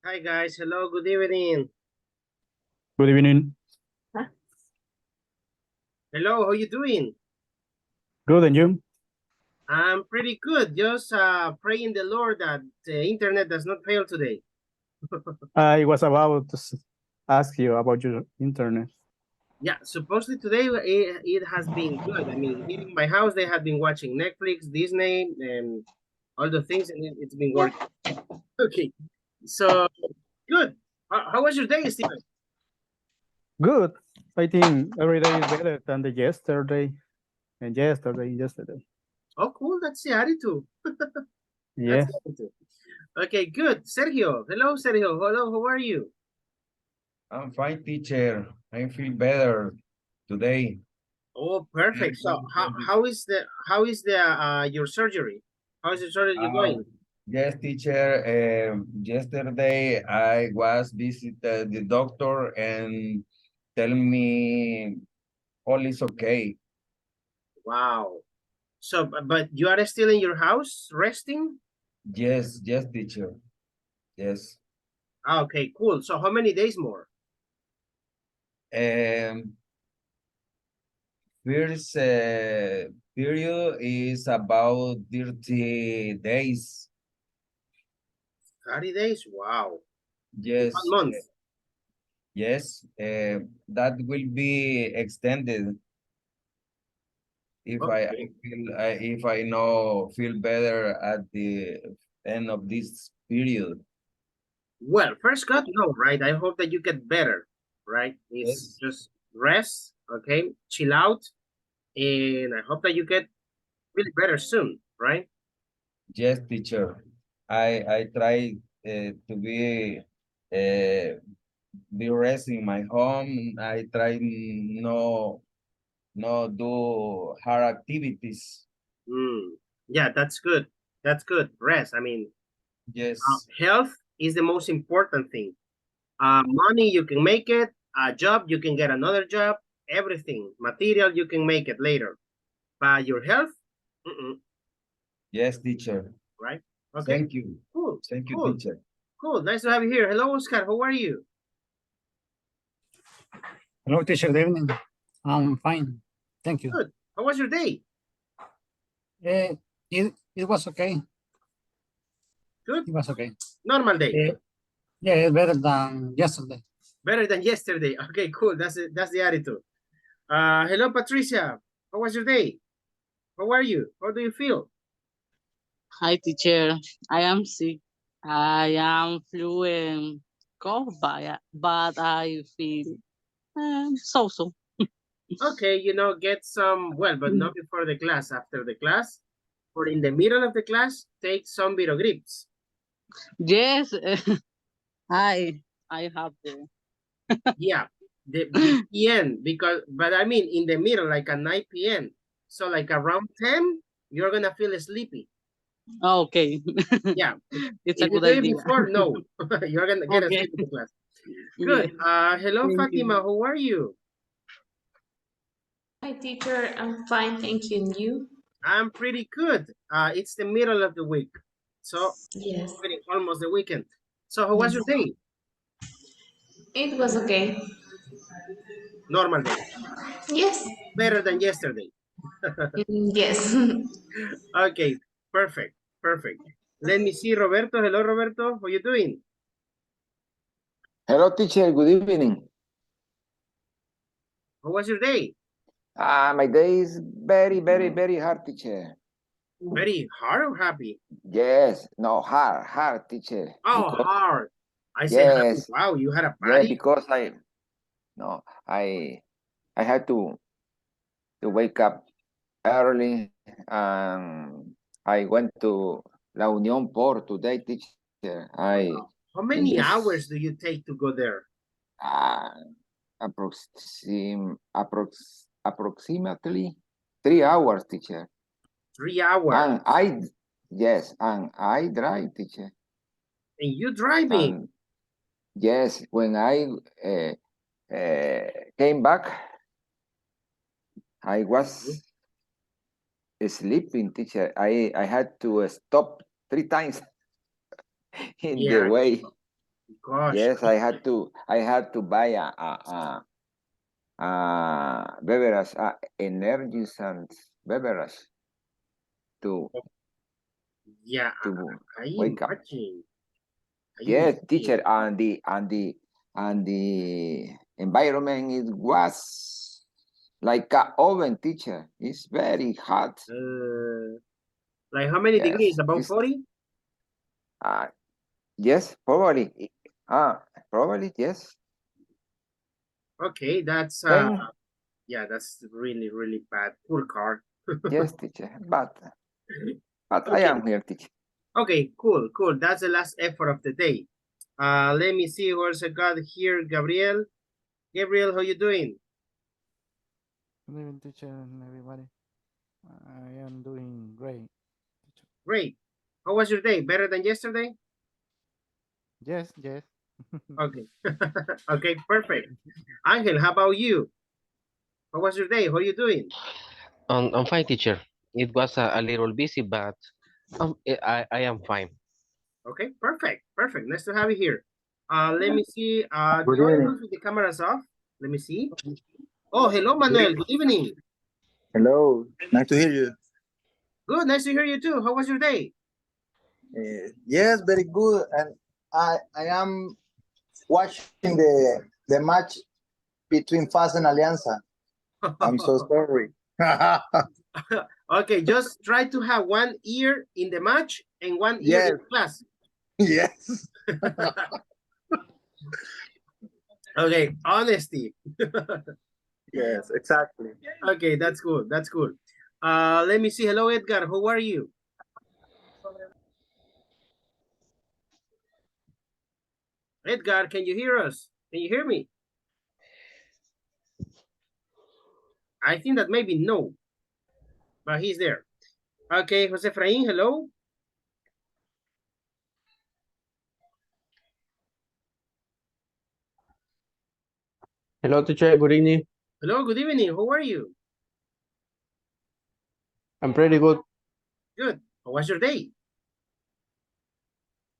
Hi guys, hello, good evening. Good evening. Hello, how you doing? Good, and you? I'm pretty good. Just praying the Lord that the internet does not fail today. I was about to ask you about your internet. Yeah, supposedly today it has been good. I mean, here in my house they have been watching Netflix, Disney, and all the things, and it's been working. Okay, so good. How was your day, Steven? Good. I think every day is better than the yesterday and yesterday. Oh, cool. That's the attitude. That's Yes. the attitude. Okay, good. Sergio. Hello, Sergio. Hello, how are you? I'm fine, teacher. I feel better today. Oh, perfect. So how is the your surgery? How is the surgery going? Yes, teacher. Yesterday I was visited the doctor and tell me all is okay. Wow. So, but you are still in your house resting? Yes, yes, teacher. Yes. Ah, okay, cool. So how many days more? Um, First period is about 30 days. 30 days? Wow. Yes. 1 month. Yes, that will be extended if I Okay. feel if I know feel better at the end of this period. Well, first God, no, right? I hope that you get better, right? It's Yes, just rest, okay? Chill out, and I hope that you get really better soon, right? yes, teacher. I try to be rest in my home. I try no do hard activities. Mm. Yeah, that's good. That's good. Rest. I mean, Yes, health is the most important thing. Money, you can make it. A job, you can get another job. Everything, material, you can make it later. But your health, yes, teacher. right? Okay, Thank you. cool, Thank you, cool, teacher. cool. Nice to have you here. Hello, Oscar. How are you? Hello, teacher. Good evening. I'm fine. Thank you. Good. How was your day? It was okay. Good. It was okay. Normal day. Yeah, it's better than yesterday. Better than yesterday. Okay, cool. That's it. That's the attitude. Hello, Patricia. How was your day? How are you? How do you feel? Hi, teacher. I am sick. I am flu and cough, but I feel so. Okay, get some, well, but not before the class, after the class, or in the middle of the class, take some Virogrips. Yes, I have to. Yeah, the PM, but I mean, in the middle, like at 9 p.m. So, like around 10, you're going to feel sleepy. Okay, Yeah. it's a If you good do it idea. before, no, you're going to get Okay. asleep in the class. Yeah. Good. Hello, Thank Fatima. you. How are you? Hi, teacher. I'm fine, thank you. And you? I'm pretty good. It's the middle of the week, so Yes. almost the weekend. So, how was your day? It was okay. Normal day. Yes. Better than yesterday. Yes. Okay, perfect, perfect. Let me see, Roberto. Hello, Roberto. How you doing? Hello, teacher. Good evening. How was your day? My day is very hard, teacher. Very hard or happy? Yes, no, hard, teacher. Oh, Because, hard. I said happy. yes, Wow, you had a yeah, party? because I had to wake up early, and I went to La Unión Port today, teacher. How In many this hours do you take to go there? approximately 3 hours, teacher. 3 hours. And I drive, teacher. And you driving? And yes, when I came back, I was sleeping, teacher. I had to stop 3 times in the Yeah. way. Gosh. Yes, I had to buy beverage, energy and beverage to Yeah, to I wake up. imagine. I Yes, imagine. teacher, and the environment it was like a oven, teacher. It's very hot. Like how many Yes, degrees? About it's 40? yes, probably. Probably yes. Okay, that's 10. yeah, that's really, really bad. Poor car. Yes, teacher. But I Okay. am here, teacher. Okay, cool, cool. That's the last effort of the day. Let me see where's I got here, Gabriel. Gabriel, how you doing? Good evening, teacher, and everybody. I am doing great. Teacher. Great. How was your day? Better than yesterday? Yes, yes. Okay. Okay, perfect. Angel, how about you? How was your day? How are you doing? I'm fine, teacher. It was a little busy, but I am fine. Okay, perfect, perfect. Nice to have you here. Let me see. Good The other evening. ones with the cameras off. Let me see. Oh, hello, Manuel. Good evening. Hello. Nice to hear you. Good, nice to hear you too. How was your day? Yes, very good. And I am watching the match between FAS and Alianza. I'm so sorry. Okay, just try to have one ear in the match and one ear in Yes. class. Yes. Okay, honesty. Yes, exactly. Okay, that's good. That's good. Let me see. Hello, Edgar. How are you? Edgar, can you hear us? Can you hear me? I think that maybe no, but he's there. Okay, Jose Efraín, hello. Hello, teacher. Good evening. Hello, good evening. How are you? I'm pretty good. Good. How was your day?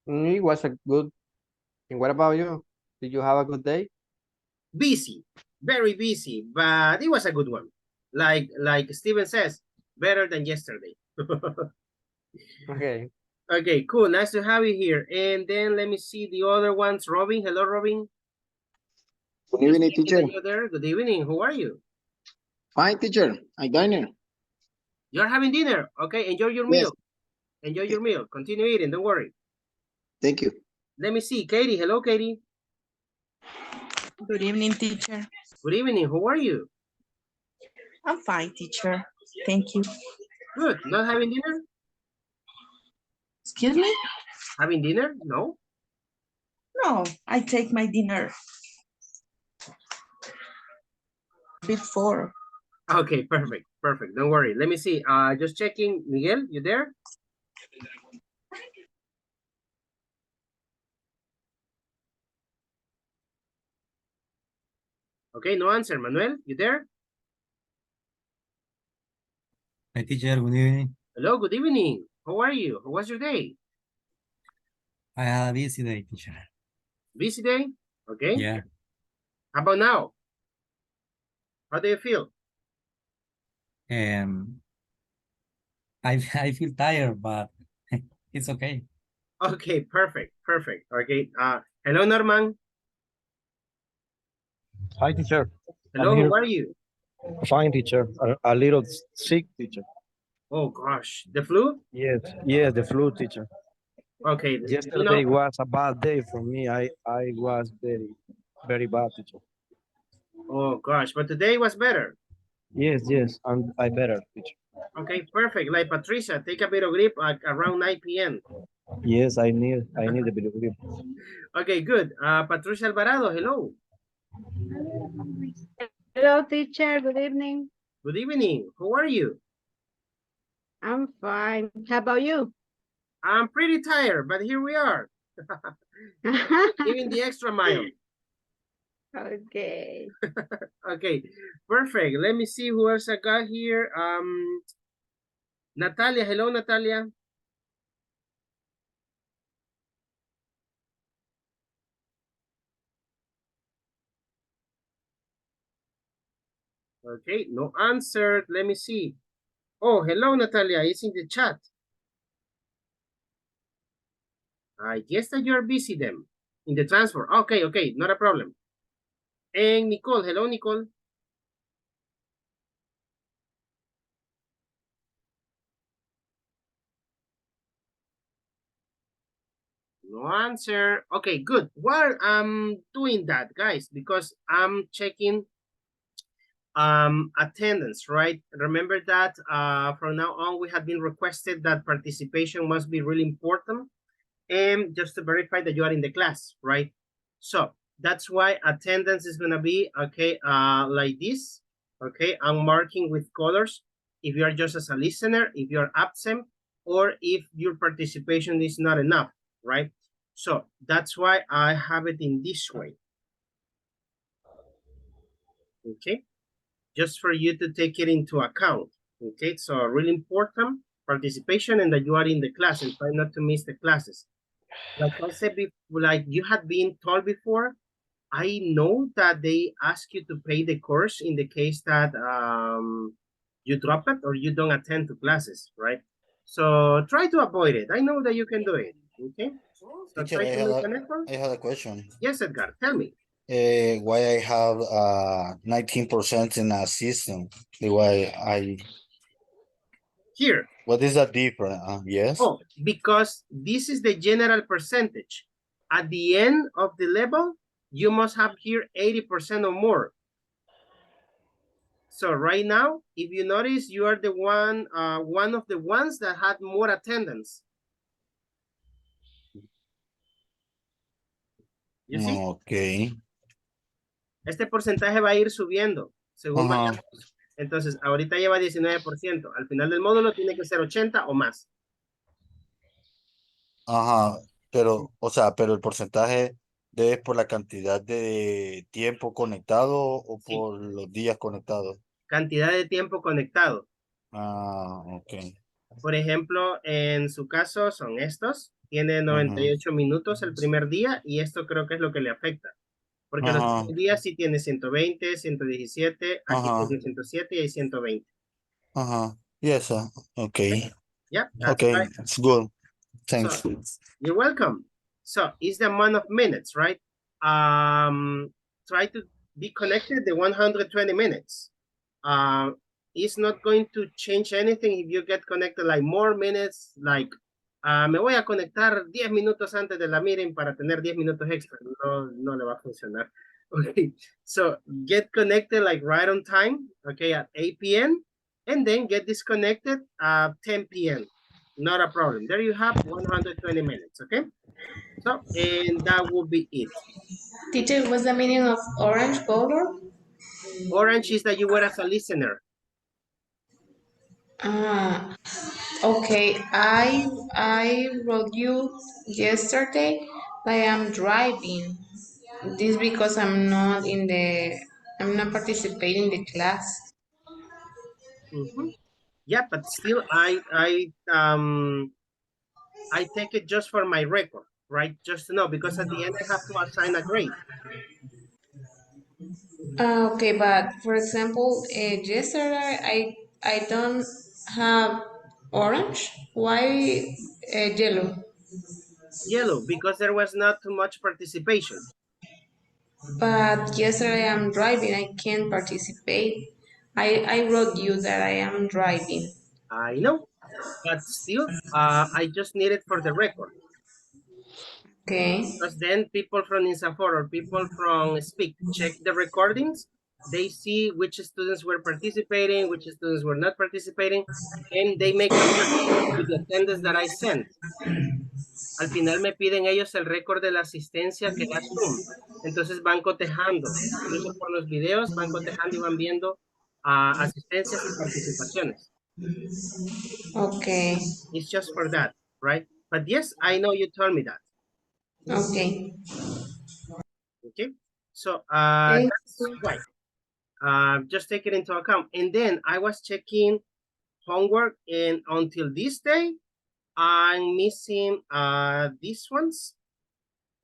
It was a good. And what about you? Did you have a good day? Busy, very busy, but it was a good one. Like Steven says, better than yesterday. Okay. Okay, cool. Nice to have you here. And then let me see the other ones. Robin, hello, Robin. Good evening, teacher. You're there. Good evening. How are you? Fine, teacher. I dinner. You're having dinner. Okay, enjoy your Yes. meal. Enjoy your meal. Continue eating. Don't worry. Thank you. Let me see. Katie, hello, Katie. Good evening, teacher. Good evening. How are you? I'm fine, teacher. Thank you. Good. Not having dinner? Excuse me? Having dinner? No? No, I take my dinner before. Okay, perfect. Perfect. Don't worry. Let me see. Just checking. Miguel, you there? Okay, no answer. Manuel, you there? Hi, teacher. Good evening. Hello, good evening. How are you? How was your day? I had a busy day, teacher. Busy day? Okay. Yeah. How about now? How do you feel? I feel tired, but it's okay. Okay, perfect. Perfect. Okay. Hello, Norman. Hi, teacher. Hello, how are you? Fine, teacher. A little sick, teacher. Oh gosh, the flu? Yes, yes, the flu, teacher. Okay, Yesterday was a bad day for me. I was very bad, teacher. Oh gosh, but today was better. Yes, yes, I better, teacher. Okay, perfect. Like Patricia, take a bit of grip at around 9 p.m. Yes, I need a bit of grip. Okay, good. Patricia Alvarado, hello. Hello, teacher. Good evening. Good evening. How are you? I'm fine. How about you? I'm pretty tired, but here we are. Giving the extra mile. Okay. Okay, perfect. Let me see who else I got here. Natalia, hello, Natalia. Okay, no answer. Let me see. Oh, hello, Natalia. It's in the chat. I guess that you're busy then. In the transfer. Okay, okay, not a problem. And Nicole, hello, Nicole. No answer. Okay, good. Well, I'm doing that, guys, because I'm checking attendance, right? Remember that from now on, we have been requested that participation must be really important, and just to verify that you are in the class, right? So that's why attendance is gonna be, okay, like this, okay? I'm marking with colors if you are just as a listener, if you're absent, or if your participation is not enough, right? So that's why I have it in this way. Okay, just for you to take it into account. Okay, so really important participation and that you are in the class and try not to miss the classes. Like I said before, like you had been told before, I know that they ask you to pay the course in the case that you drop it or you don't attend to classes, right? So try to avoid it. I know that you can do it. Okay. So Teacher, try to make an effort. I have a question. Yes, Edgar, tell me. Why I have 19% in a system? Why I Here. What is that different? Yes. Oh, because this is the general percentage. At the end of the level, you must have here 80% or more. So right now, if you notice, you are the one of the ones that had more attendance. You see? Okay. Este porcentaje va a ir subiendo según vayamos. Entonces, ahorita lleva 19%. Al final del módulo tiene que ser 80 o más. Ajá, pero, o sea, pero el porcentaje debe por la cantidad de tiempo conectado o por los días conectados. Cantidad de tiempo conectado. Ah, ok. Por ejemplo, en su caso son estos. Tiene 98 minutos el primer día y esto creo que es lo que le afecta. Porque los otros días sí tiene 120, 117, aquí tiene 107 y hay 120. Ajá, yes, okay. Yeah, that's Okay, right. it's good. Thanks. So, you're welcome. So it's the amount of minutes, right? Try to be connected the 120 minutes. It's not going to change anything if you get connected like more minutes, like me voy a conectar 10 minutos antes de la meeting para tener 10 minutos extra. No le va a funcionar. Okay, so get connected like right on time, okay, at 8 p.m. and then get disconnected at 10 p.m. Not a problem. There you have 120 minutes, okay? So, and that will be it. Teacher, what's the meaning of orange color? Orange is that you were as a listener. Okay, I wrote you yesterday that I am driving. This because I'm not participating in the class. Yeah, but still I take it just for my record, right? Just to know, because at the end I have to assign a grade. Okay, but for example, yesterday I don't have orange. Why yellow? Yellow, because there was not too much participation. But yesterday I'm driving. I can't participate. I wrote you that I am driving. I know, but still, I just need it for the record. Okay. Because then people from INSAFOR or people from SPEAK check the recordings. They see which students were participating, which students were not participating, and they make a record with the attendance that I sent. Al final me piden ellos el récord de la asistencia que da Zoom. Entonces van cotejando, incluso por los videos, van cotejando y van viendo asistencias y participaciones. Okay. It's just for that, right? But yes, I know you told me that. Okay. Okay, so that's right. Just take it into account. And then I was checking homework, and until this day, I'm missing these ones,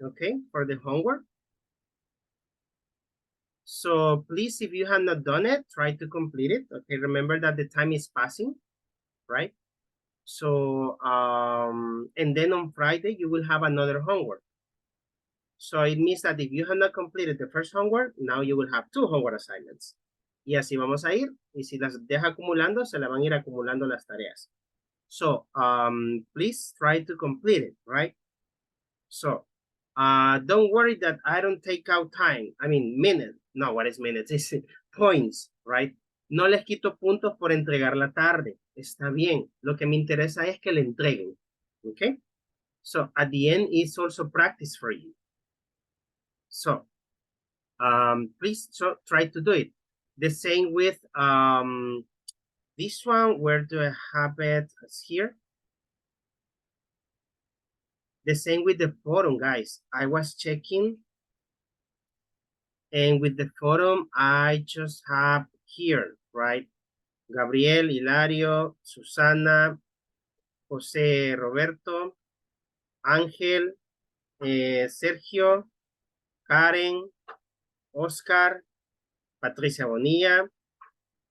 okay, for the homework. So please, if you have not done it, try to complete it. Okay, remember that the time is passing, right? So, and then on Friday, you will have another homework. So it means that if you have not completed the first homework, now you will have 2 homework assignments. Y así vamos a ir. Y si las deja acumulando, se le van a ir acumulando las tareas. So, please try to complete it, right? So, don't worry that I don't take out time. I mean, minute. No, what is minutes? It's points, right? No les quito puntos por entregarla tarde. Está bien. Lo que me interesa es que le entreguen. Okay? So, at the end, it's also practice for you. So, please try to do it. The same with this one. Where do I have it? It's here. The same with the forum, guys. I was checking. And with the forum, I just have here, right? Gabriel, Hilario, Susana, Jose Roberto, Ángel, Sergio, Karen, Oscar, Patricia Bonilla,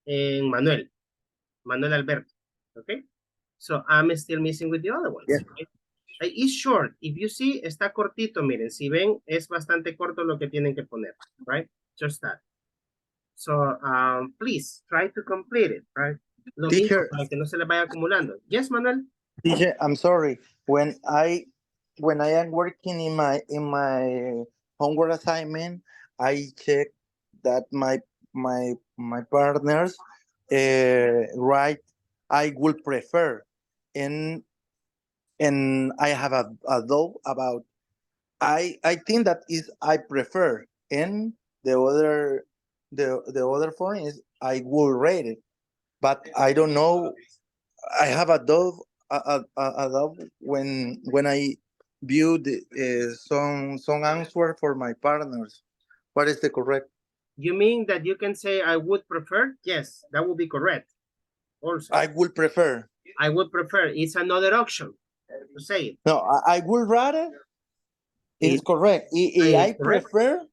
and Manuel Alberto, okay? So I'm still missing with the other ones. Yeah. Right? It's short. If you see, está cortito, miren, si ven, es bastante corto lo que tienen que poner, right? Just that. So, please, try to complete it, right? Lo mismo, Teacher. para que no se le vaya acumulando. Yes, Manuel? Teacher, I'm sorry. When I am working in my homework assignment, I check that my partners write I would prefer, and I have a doubt about I think that is I prefer, and the other form is I will rate it, but I don't know. I have a doubt when I view the some answer for my partners. What is the correct? You mean that you can say I would prefer? Yes, that would be correct. Also, I would prefer. I would prefer. It's another option to say it. No, I would rather. It's correct. I prefer.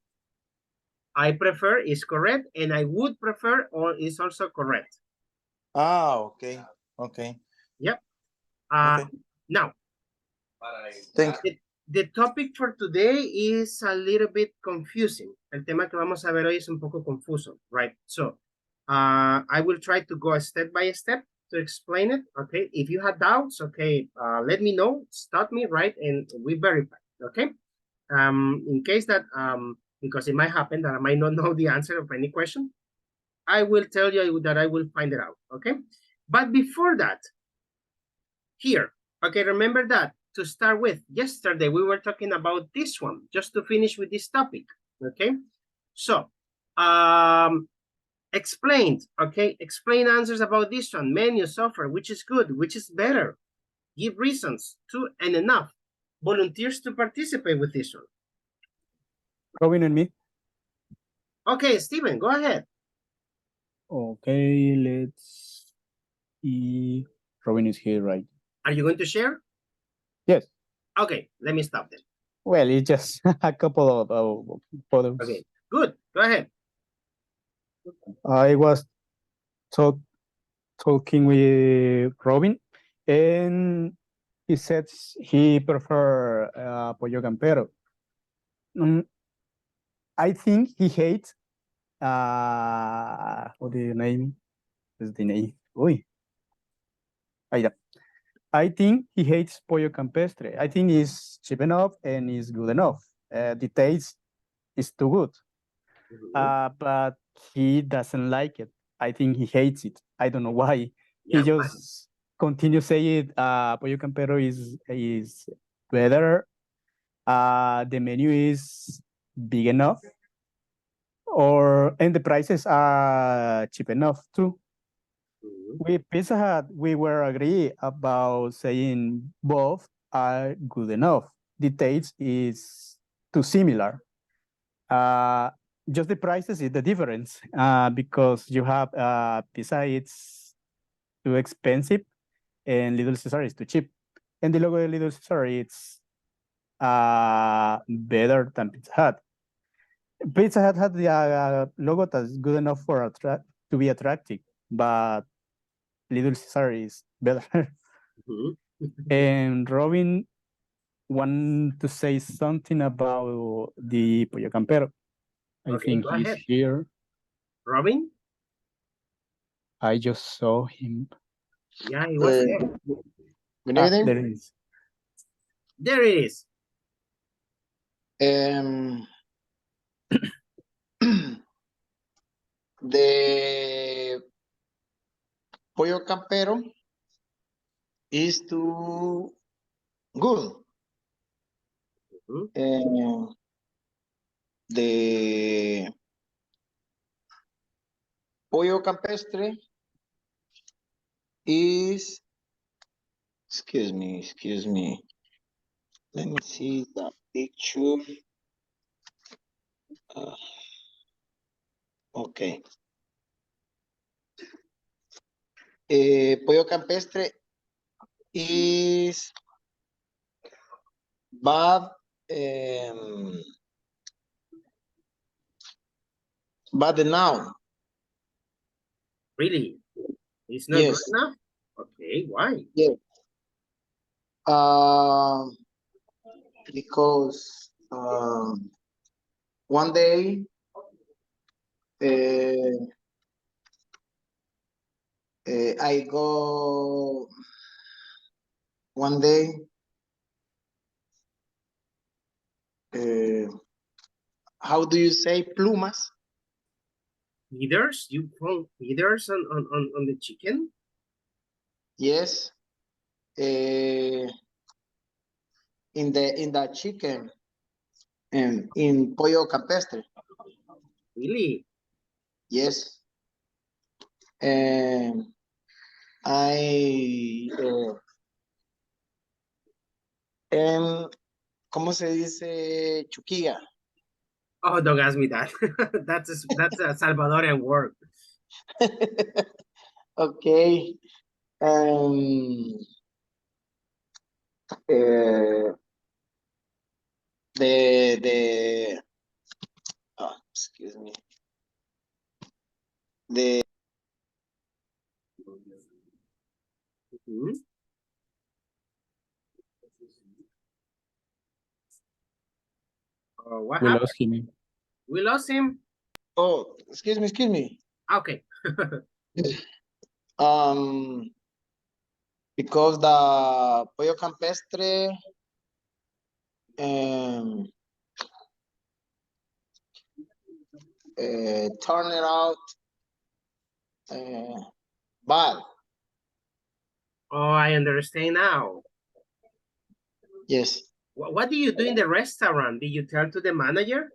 I prefer is correct, and I would prefer or is also correct. Ah, okay. Okay. Yep. Okay. Now, Thank you. The topic for today is a little bit confusing. El tema que vamos a ver hoy es un poco confuso, right? So, I will try to go step by step to explain it, okay? If you have doubts, okay, let me know, stop me, right? And we verify, okay? In case that, because it might happen that I might not know the answer of any question, I will tell you that I will find it out, okay? But before that, here, okay, remember that to start with, yesterday we were talking about this one, just to finish with this topic, okay? So, explained, okay? Explain answers about this one, menu, software, which is good, which is better. Give reasons, 2 and enough. Volunteers to participate with this one. Robin and me. Okay, Steven, go ahead. Okay, let's see. Robin is here, right? Are you going to share? Yes. Okay, let me stop then. Well, it's just a couple of photos. Okay, good. Go ahead. I was talking with Robin, and he said he prefer Pollo Campero. I think he hates what the name is the name. Uy. I think he hates Pollo Campestre. I think it's cheap enough and it's good enough. The taste is too good. But he doesn't like it. I think he hates it. I don't know why. Yeah, he just continues saying Pollo Campero is better. The menu is big enough. And the prices are cheap enough too. With Pizza Hut, we were agree about saying both are good enough. The taste is too similar. Just the prices is the difference because you have Pizza it's too expensive and Little Caesar is too cheap. And the logo of Little Caesar it's better than Pizza Hut. Pizza Hut had the logo that's good enough for to be attractive, but Little Caesar is better. And Robin want to say something about the Pollo Campero. I Okay, think go he's ahead. here. Robin? I just saw him. Yeah, he was there. Good Ah, evening. there it is. There it is. The Pollo Campero is too good. The Pollo Campestre is, excuse me. Let me see the picture. Okay. Pollo Campestre is bad, bad now. Really? It's not Yes. good enough? Okay, why? Yes. Because one day I go one day how do you say plumas? Feathers? You found feathers on the chicken? Yes. In the chicken and in pollo campestre. Really? Yes. And I ¿cómo se dice chuquilla? Oh, don't ask me that. That's a Salvadorian word. Okay. Excuse me. What We happened? lost him. We lost him? Oh, excuse me. Okay. Because the pollo campestre turn it out bad. Oh, I understand now. Yes. What do you do in the restaurant? Did you tell to the manager?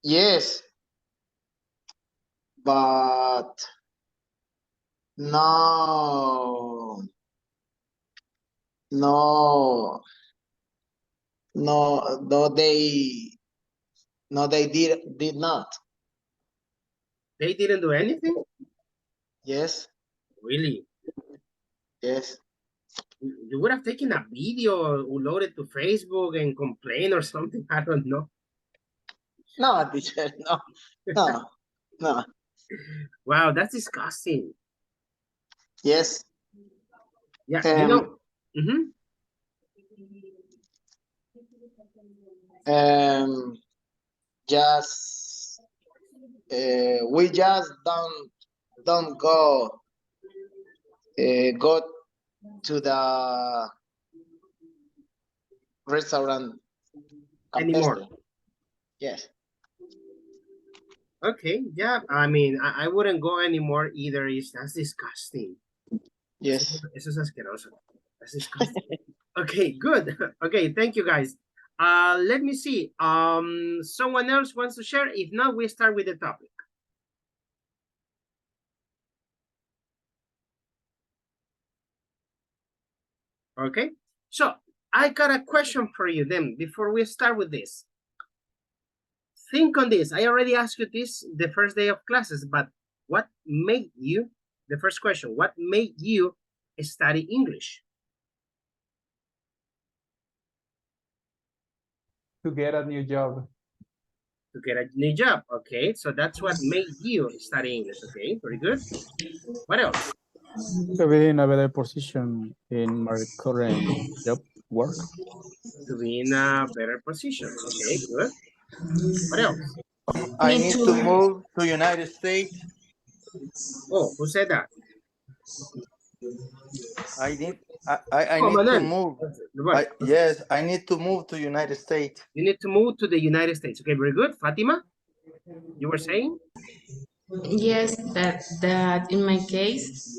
Yes. But no, they did not. They didn't do anything? Yes. Really? Yes. You would have taken a video, uploaded to Facebook and complain or something. I don't know. No, teacher, no. Wow, that's disgusting. Yes. Yeah, you know. Just we just don't go to the restaurant Anymore. campestre. Yes. Okay, yeah. I mean, I wouldn't go anymore either. That's disgusting. Yes. Eso es asqueroso. That's disgusting. Okay, good. Okay, thank you guys. Let me see. Someone else wants to share? If not, we start with the topic. Okay, so I got a question for you then before we start with this. Think on this. I already asked you this the first day of classes, but what made you, the first question, what made you study English? To get a new job. To get a new job. Okay, so that's what made you study English. Okay, very good. What else? To be in a better position in my current job work. To be in a better position. Okay, good. What else? I Me need too. to move to United States. Oh, who said that? I need Oh, need to Manuel. move. Right. Yes, I need to move to United States. You need to move to the United States. Okay, very good. Fatima, you were saying? Yes, that in my case,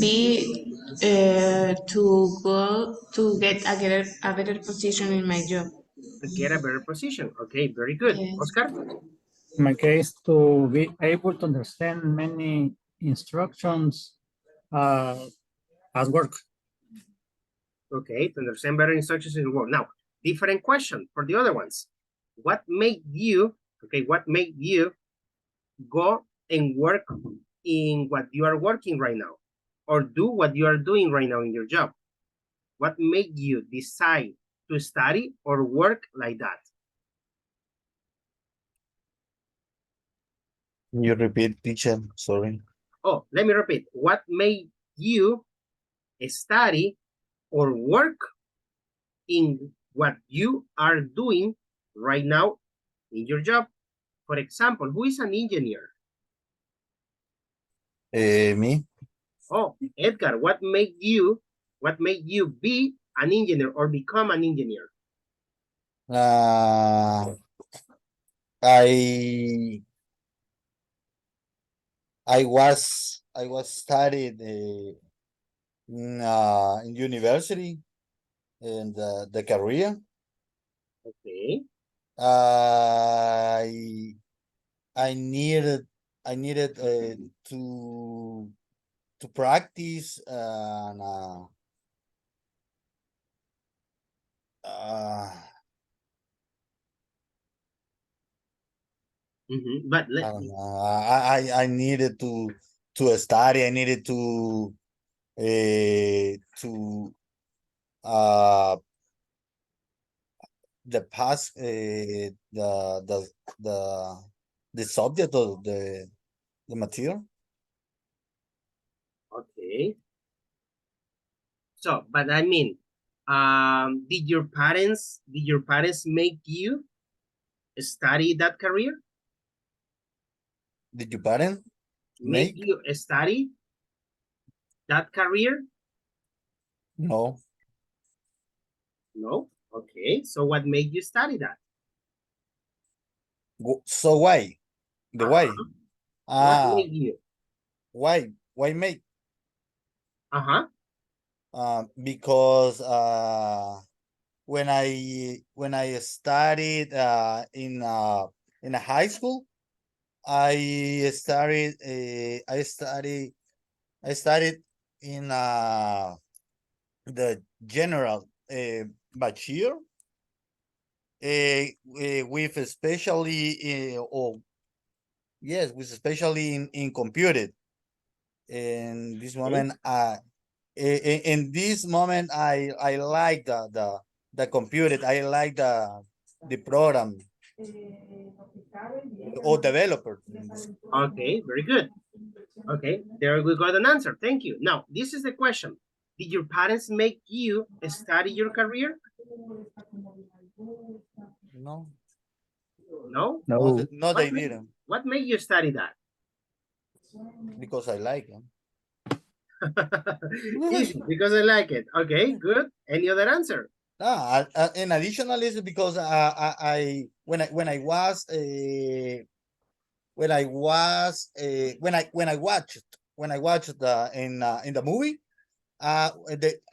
be to go to get a better position in my job. To get a better position. Okay, very good. Yes. Oscar? In my case, to be able to understand many instructions at work. Okay, to understand better instructions in the world. Now, different question for the other ones. What made you, okay, what made you go and work in what you are working right now? Or do what you are doing right now in your job? What made you decide to study or work like that? Can you repeat, teacher? Sorry. Oh, let me repeat. What made you study or work in what you are doing right now in your job? For example, who is an engineer? Me. Oh, Edgar, what made you be an engineer or become an engineer? I was studied in university and the career. Okay. I needed to practice and But I needed to study. I needed to the past the subject of the material. Okay. So, but I mean, did your parents make you study that career? Did your parents Make you study that career? No. No? Okay. So what made you study that? So why? The why? What made you? Why? Why make? Because when I studied in a high school, I studied in the general bachelor with especially in computer. In this moment, in this moment, I like the computer. I like the program or developer. Okay, very good. Okay, there we got an answer. Thank you. Now, this is the question. Did your parents make you study your career? No. No? No, they didn't. What made you study that? Because I like them. Easy, because I like it. Okay, good. Any other answer? And additionally, is because when I watched in the movie, I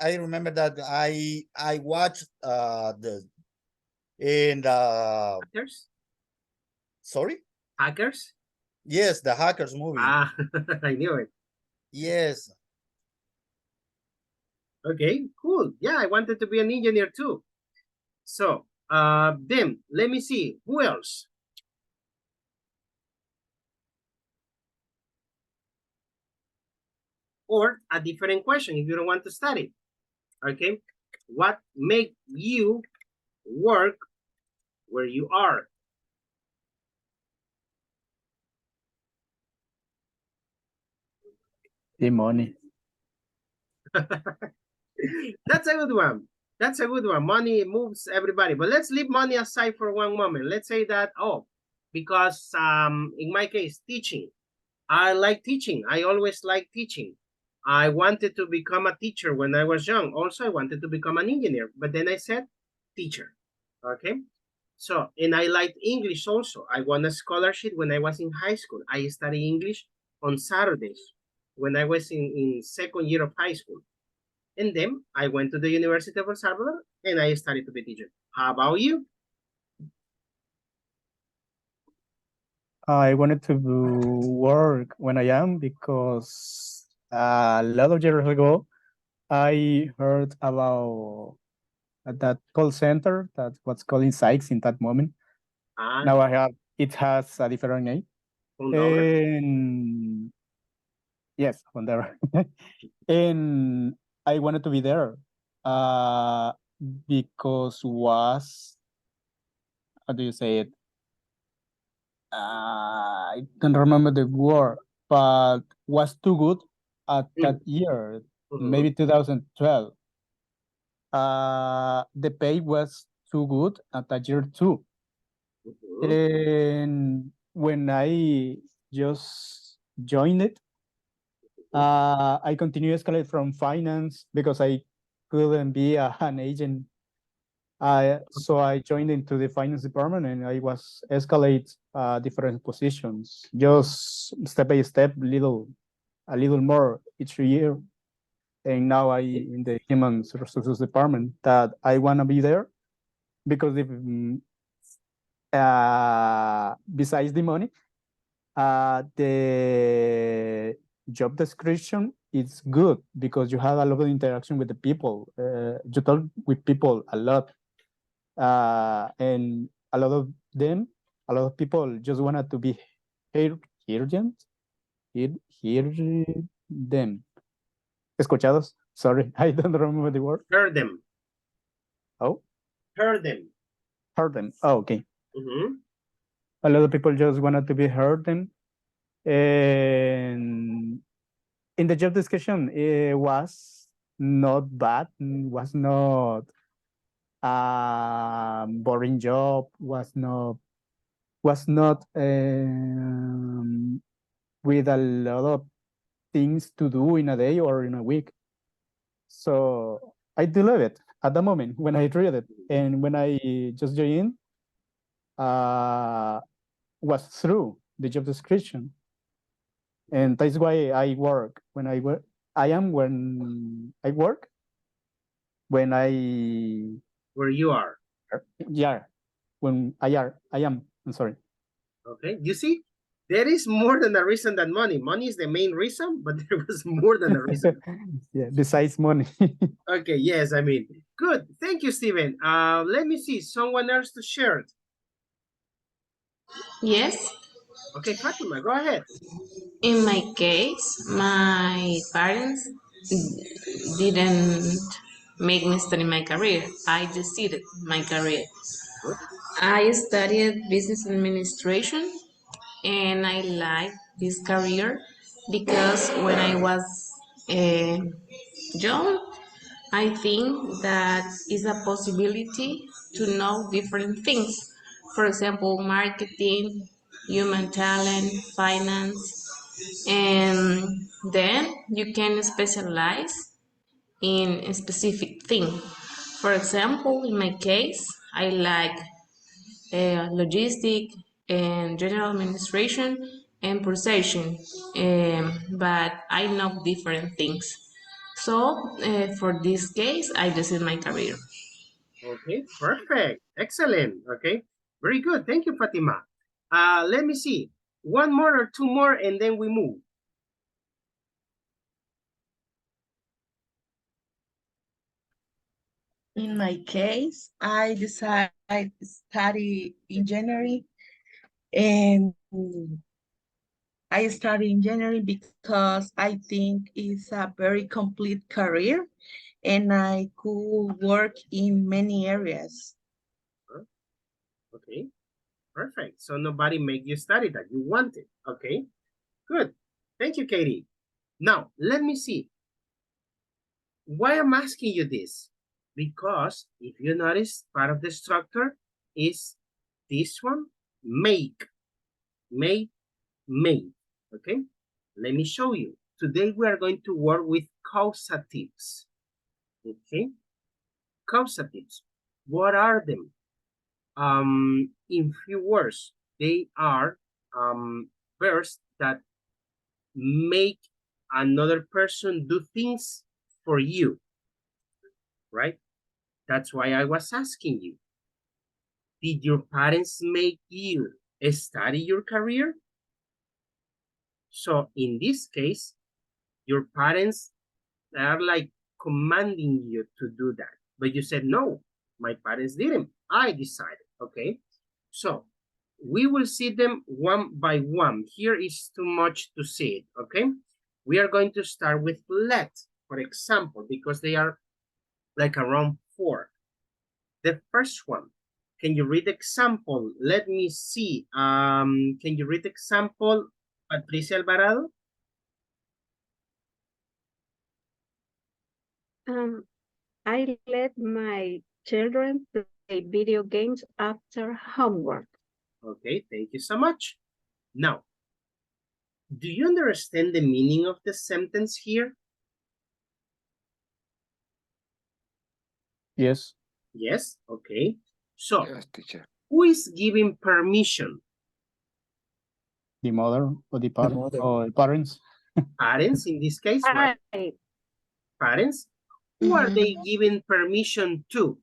remember that I watched Hackers? Sorry? Hackers? Yes, the Hackers movie. I knew it. Yes. Okay, cool. Yeah, I wanted to be an engineer too. So, then let me see. Who else? Or a different question if you don't want to study. Okay, what made you work where you are. The money. That's a good one. That's a good one. Money moves everybody. But let's leave money aside for one moment. Let's say that, oh, because in my case, teaching. I like teaching. I always like teaching. I wanted to become a teacher when I was young. Also, I wanted to become an engineer. But then I said, teacher. Okay. So, and I liked English also. I won a scholarship when I was in high school. I studied English on Saturdays when I was in second year of high school. And then I went to the University of El Salvador and I started to be a teacher. How about you? I wanted to work when I am because a lot of years ago, I heard about that call center that was calling Sykes in that moment. Now it has a different name. And yes, Honduras. And I wanted to be there because was, how do you say it? I don't remember the word, but was too good at that year, maybe 2012. The pay was too good at that year too. And when I just joined it, I continued escalate from finance because I couldn't be an agent. So I joined into the finance department and I was escalate different positions, just step by step, a little more each year. And now I in the human resources department that I want to be there because if besides the money, the job description is good because you have a lot of interaction with the people. You talk with people a lot. And a lot of people just wanted to be heard them. Escuchados? Sorry, I don't remember the word. Heard them. Oh? Heard them. Heard them. Oh, okay. A lot of people just wanted to be heard them. And in the job description, it was not bad, was not boring job, was not with a lot of things to do in a day or in a week. So I do love it at the moment when I read it. And when I just joined, was through the job description. And that's why I work when I work. When I work, when I... Where you are. Yeah, when I am, I'm sorry. Okay, you see, there is more than a reason than money. Money is the main reason, but there was more than a reason. Yeah, besides money. Okay, yes, I mean, good. Thank you, Steven. Let me see, someone else to share it. Yes. Okay, Fatima, go ahead. In my case, my parents didn't make me study my career. I decided my career. I studied business administration and I like this career because when I was young, I think that is a possibility to know different things. For example, marketing, human talent, finance, and then you can specialize in a specific thing. For example, in my case, I like logistic and general administration and purchasing, but I know different things. So for this case, I decided my career. Okay, perfect. Excellent. Okay, very good. Thank you, Fatima. Let me see. One more or two more, and then we move. In my case, I decided to study engineering, and I study engineering because I think it's a very complete career and I could work in many areas. Okay, perfect. So nobody make you study that. You want it. Okay, good. Thank you, Katie. Now, let me see. Why I'm asking you this? Because if you notice, part of the structure is this one, make, make, okay? Let me show you. Today we are going to work with causatives, okay? Causatives, what are them? In few words, they are verbs that make another person do things for you, right? That's why I was asking you. Did your parents make you study your career? So in this case, your parents are like commanding you to do that. But you said, no, my parents didn't. I decided, okay? So we will see them one by one. Here is too much to see it, okay? We are going to start with let, for example, because they are like around 4. The first one, can you read example? Let me see. Can you read example, Patricia Alvarado? I let my children play video games after homework. Okay, thank you so much. Now, do you understand the meaning of the sentence here? Yes. Yes, okay. So, Yes, teacher. who is giving permission? The mother or the father or the parents. Parents in this case, right? Parents. Who are they giving permission to?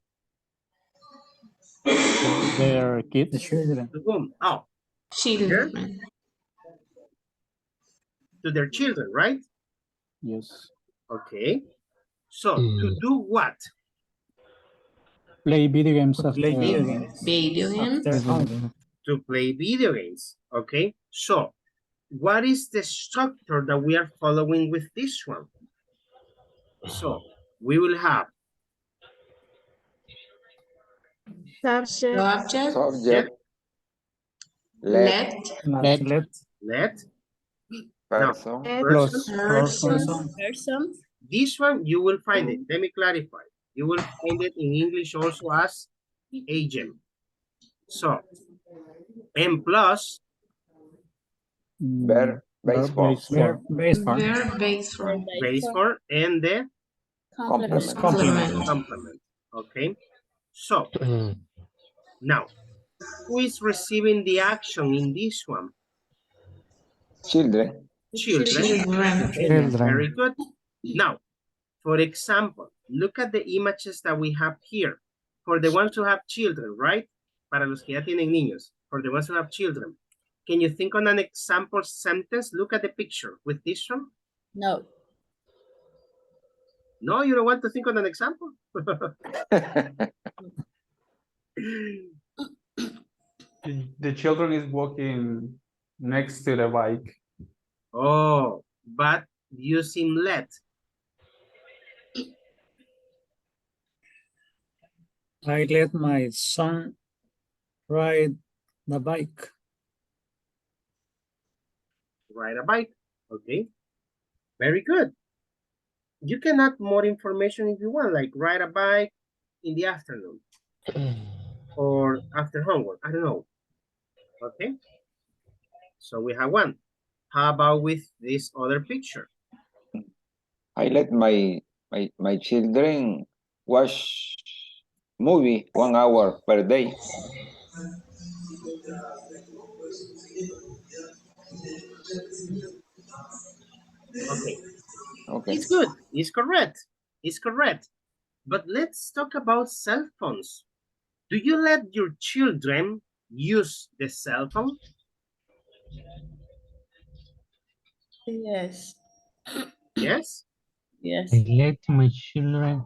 Their kids. The children. To whom? Oh, Children. to their children, right? Yes. Okay. So, to do what? Play video games after. Play video games. Video games. After home. To play video games. Okay. So, what is the structure that we are following with this one? So, we will have Subject. Subject. Let. let. Now, Person. Person. this one, you will find it. Let me clarify. You will find it in English also as agent. So, and plus. Verb. Base form. Base form. Verb base form. Base form and the Complement. complement. Okay. So, now, who is receiving the action in this one? Children. Children. Very good. Now, for example, look at the images that we have here. For the ones who have children, right? Para los que ya tienen niños. For the ones who have children. Can you think on an example sentence? Look at the picture with this one. No. No, you don't want to think on an example? The children is walking next to the bike. Oh, but using let. I let my son ride the bike. Ride a bike. Okay. Very good. You can add more information if you want, like ride a bike in the afternoon or after homework. I don't know. Okay. So we have one. How about with this other picture? I let my children watch movie 1 hour per day. Okay. Okay. It's good. It's correct. It's correct. But let's talk about cell phones. Do you let your children use the cell phone? Yes. Yes? Yes. I let my children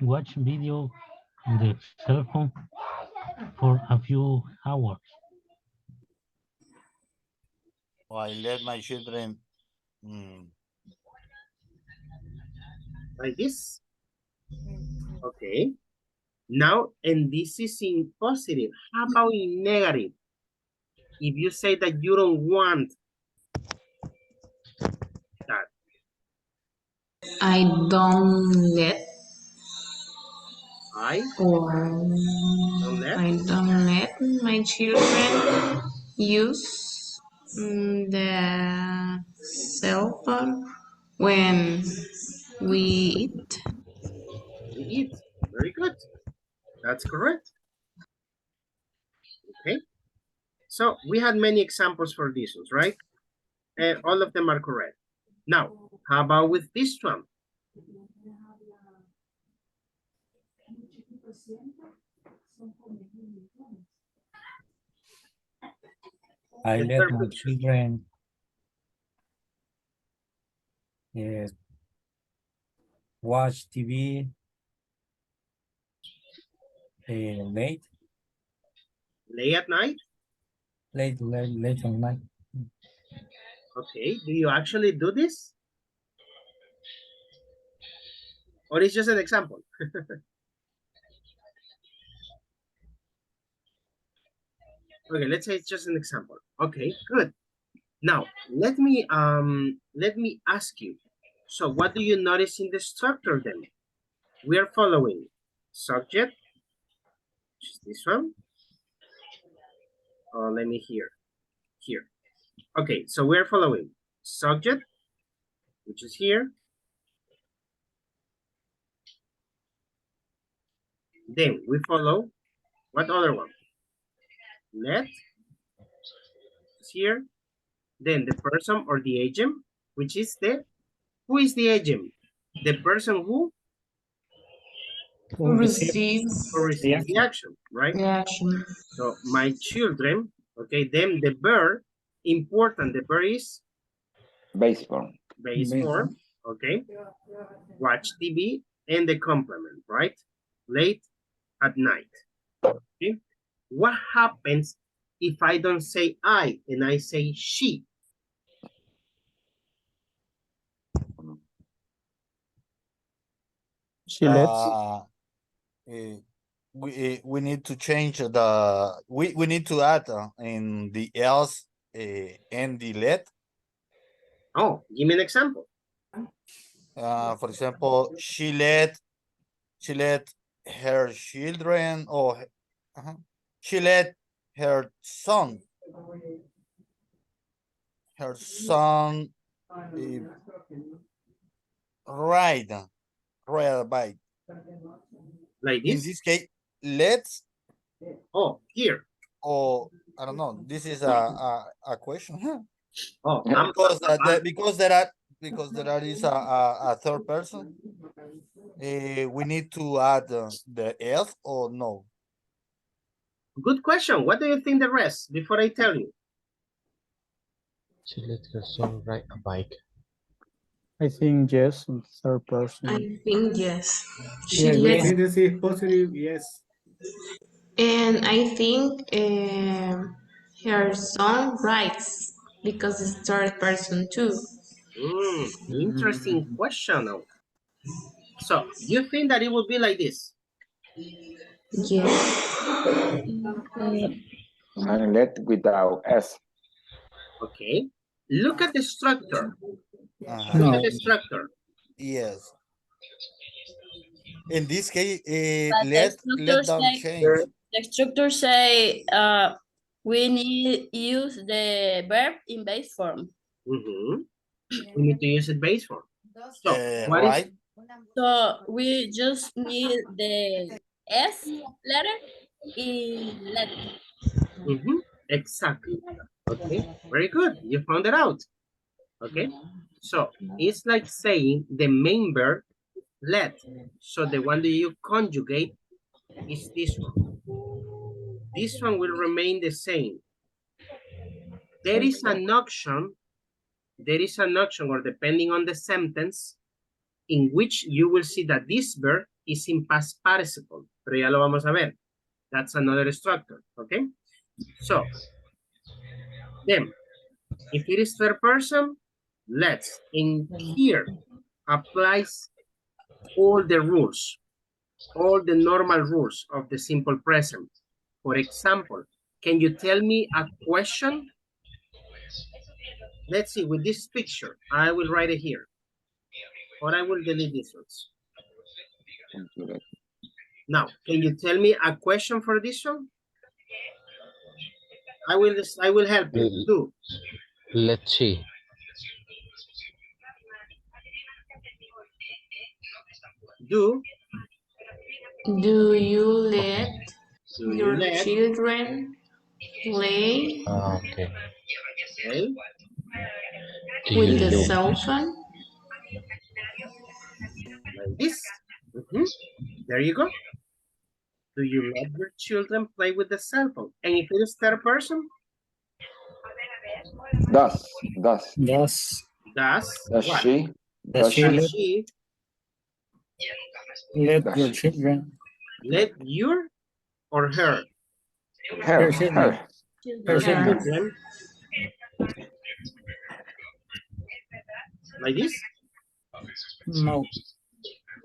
watch video on the cell phone for a few hours. I let my children like this. Okay. Now, and this is in positive. How about in negative? If you say that you don't want that. I don't let or I don't let my children use the cell phone when we eat. We eat. Very good. That's correct. Okay. So we had many examples for these ones, right? And all of them are correct. Now, how about with this one? I The let third my picture. children watch TV late. Late at night? Late at night. Okay. Do you actually do this? Or it's just an example? Okay, let's say it's just an example. Okay, good. Now, let me ask you. So what do you notice in the structure then? We are following subject, which is this one. Oh, let me here. Okay, so we're following subject, which is here. Then we follow what other one? Let is here. Then the person or the agent, which is who is the agent? The person who Receives the action, right? the action. So my children, okay, then the verb, important, the verb is base form. Base form, okay. Watch TV and the complement, right? Late at night. Okay. What happens if I don't say I and I say she? She lets. We need to change the we need to add in the else and the let. Oh, give me an example. For example, she let her children or she let her son ride a bike. Like this? In this case, let's. Oh, here. Oh, I don't know. This is a question. Oh, because there is a third person. We need to add the else or no? Good question. What do you think the rest before I tell you? She let her son ride a bike. I think yes, in third person. I think yes. She Yes, lets, tendency is positive, yes. and I think her son writes because it's third person too. Interesting question. Now. So you think that it will be like this? Yes. And let without S. Okay. Look at the structure. Uh-huh. Look at the structure. Yes. In this case, But let them change. the structure say we need use the verb in base form. We need to use it base form. So what right. is? So we just need the S letter in let. Exactly. Okay. Very good. You found it out. Okay. So it's like saying the main verb let. So the one that you conjugate is this one. This one will remain the same. There is an option. There is an option, or depending on the sentence, in which you will see that this verb is in past participle. Pero ya lo vamos a ver. That's another structure. Okay. So then, if it is third person, let's in here applies all the rules. all the normal rules of the simple present. For example, can you tell me a question? Let's see, with this picture, I will write it here. Or I will delete these ones. Now, can you tell me a question for this one? I will help you too. Let's see. Do you let your children play Okay. Okay. with the cell phone? Like this. There you go. Do you let your children play with the cell phone? And if it is third person? Does what? she? Does she let, she let your children? let your or her? Her. children. Her children. children. Like this? No.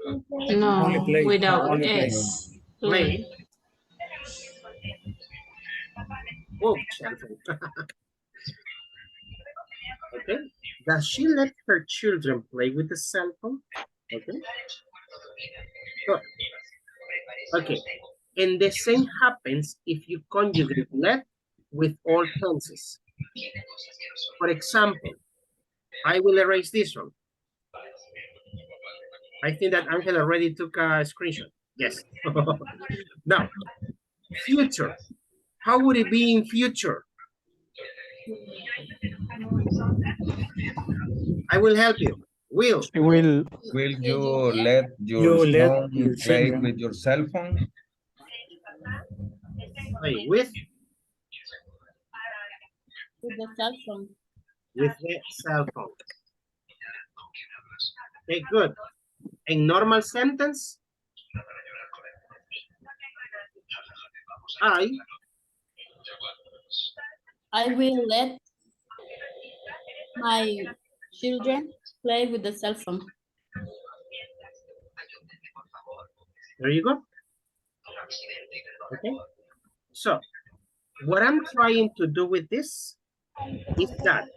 No, Only play. without Only play. S. Play. Oh, okay. Does she let her children play with the cell phone? Okay. So, okay. And the same happens if you conjugate let with all tenses. For example, I will erase this one. I think that Angel already took a screenshot. Yes. Now, future. How would it be in future? I will help you. Will you let your son play with your cell phone? Play with the cell phone. With the cell phone. Okay, good. In normal sentence, I will let my children play with the cell phone. There you go. Okay. So, what I'm trying to do with this is that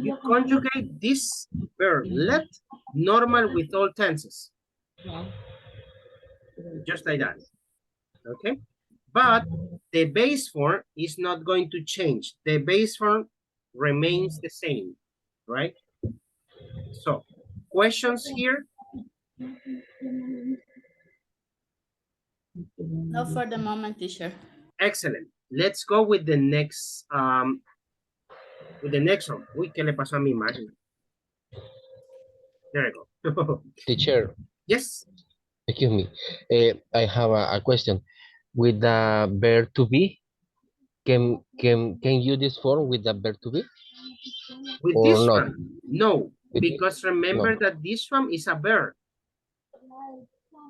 you conjugate this verb let normal with all tenses. Just like that. Okay. But the base form is not going to change. The base form remains the same, right? So, questions here? Not for the moment, teacher. Excellent. Let's go with the next one. Uy, ¿qué le pasó a mi imagen? There I go. Teacher. Yes. Excuse me. I have a question. With the verb to be, can you this form with the verb to be? With or this not? one? No, because remember that this one is a verb.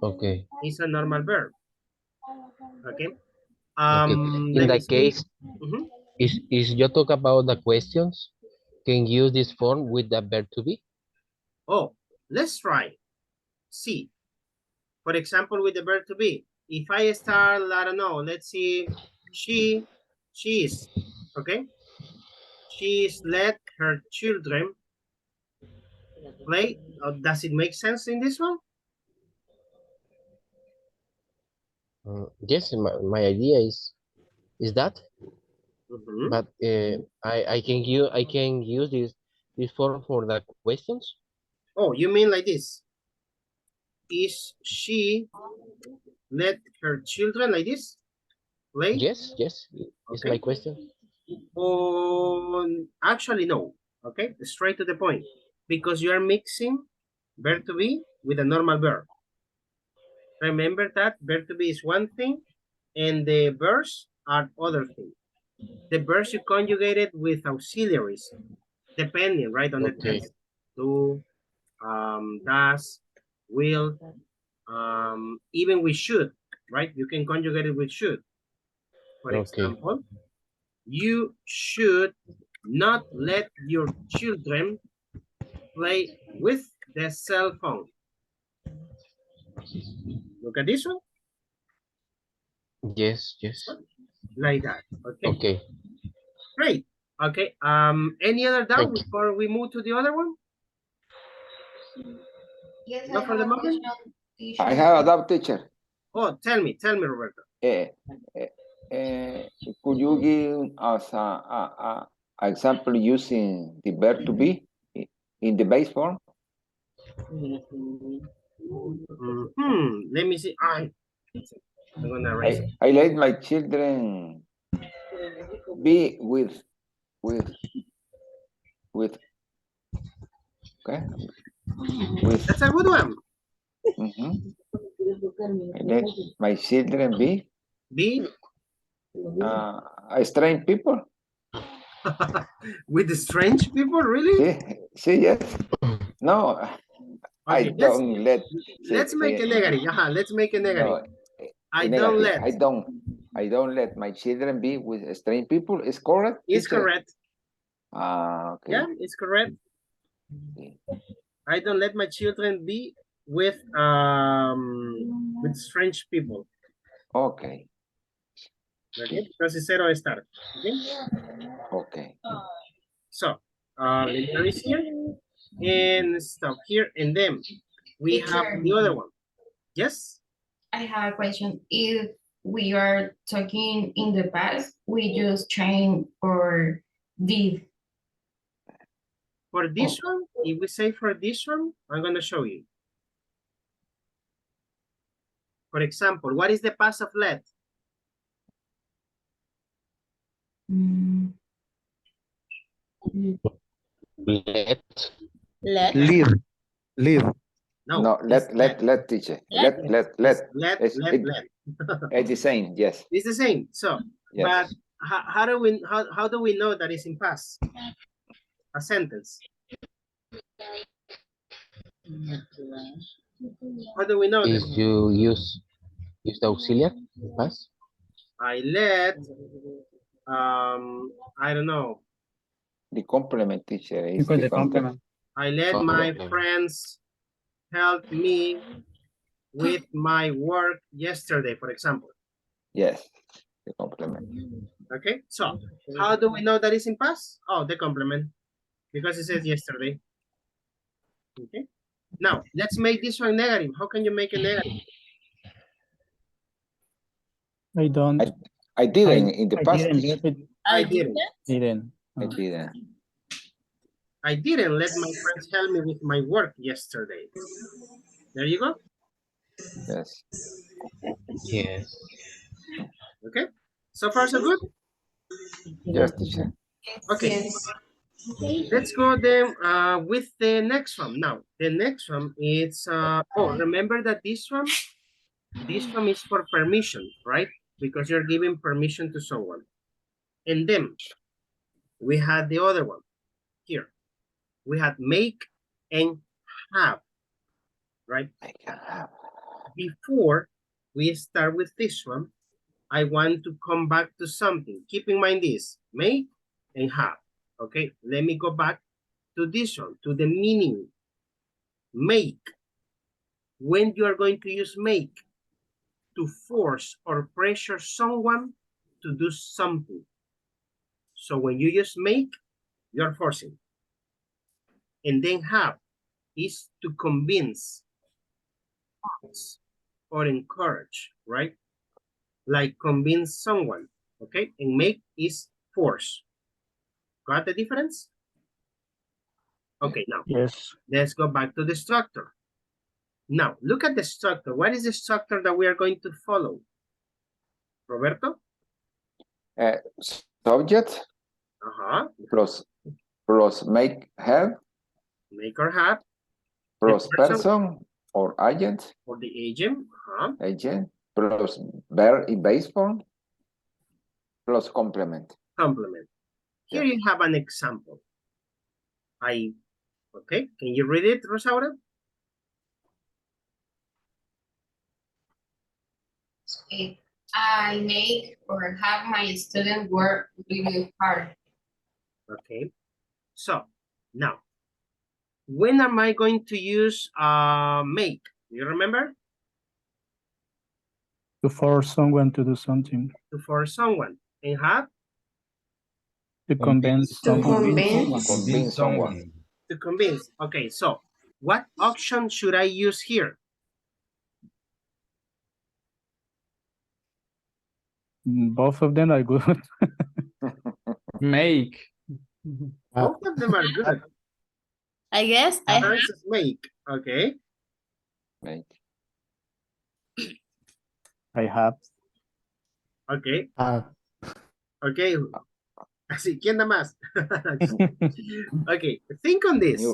Okay. It's a normal verb. Okay. Okay. In that case, is you talk about the questions, can you use this form with the verb to be? Oh, let's try. See, for example, with the verb to be, if I start, I don't know, let's see, she is, okay? She's let her children play. Does it make sense in this one? Yes, my idea is that, but I can use this form for the questions. Oh, you mean like this? Is she let her children like this play? Yes, it's my question. Actually, no. Okay, straight to the point, because you are mixing verb to be with a normal verb. Remember that verb to be is one thing, and the verbs are other thing. The verbs you conjugated with auxiliaries, depending, right, on the tense. Do, does, will, even we should, right? You can conjugate it with should. For example, you should not let your children play with the cell phone. Look at this one. Yes. Like that. Okay. Okay. Great. Okay. Any other doubt before we move to the other one? Yes, Not for the moment? I have a doubt, teacher. Oh, tell me, Roberto. Could you give us a example using the verb to be in the base form? Let me see. I'm gonna erase it. I let my children be with okay. That's a good one. I let my children be strange people. With the strange people, really? See, yes. No, I Okay, don't let. Let's make a negative. Let's make a negative. No, I don't let. I don't let my children be with strange people. Is correct? It's correct. Okay. Yeah, it's correct. I don't let my children be with strange people. Okay. Okay, because it's zero start. Okay. Okay. So let me erase here and stop here, and then we have the other one. Yes. I have a question. If we are talking in the past, we use train or did. For this one, if we say for this one, I'm going to show you. For example, what is the past of let? Let. Live. No, let teacher. Let. It's the same, yes. It's the same. So, yes. But how do we know that it's in past? A sentence. How do we know if this? you use the auxiliary past? I let I don't know. The complement, teacher, is Because the complement. I let my friends help me with my work yesterday, for example. Yes, the complement. Okay, so how do we know that it's in past? Oh, the complement, because it says yesterday. Okay, now let's make this one negative. How can you make it negative? I don't. I didn't in the past. I didn't. I didn't let my friends help me with my work yesterday. There you go. Yes. Yes. Okay. So far, so good? Yes, teacher. Okay. Let's go then with the next one. Now, the next one is, remember that this one is for permission, right? Because you're giving permission to someone. And then we had the other one here. We had make and have, right? Make and have. Before we start with this one, I want to come back to something. Keep in mind this, make and have. Okay, let me go back to this one, to the meaning. Make. When you are going to use make? To force or pressure someone to do something. So when you use make, you're forcing. And then have is to convince or encourage, right? Like convince someone, okay? And make is force. Got the difference? Okay, now yes. Let's go back to the structure. Now, look at the structure. What is the structure that we are going to follow? Roberto? Subject plus make have. Make or have. Plus person or agent. Or the agent. Agent. Plus verb in base form. Plus complement. Complement. Here you have an example. Okay, can you read it, Rosaura? I make or have my student work really hard. Okay, so now, when am I going to use make? Do you remember? To force someone to do something. To force someone. And have? To convince someone. Convince someone. To convince. Okay, so what option should I use here? Both of them are good. Make. Both of them are good. I guess I have. First is make. Okay. Make. I have. Okay. Okay. Así, ¿quién da más? Okay, think on this.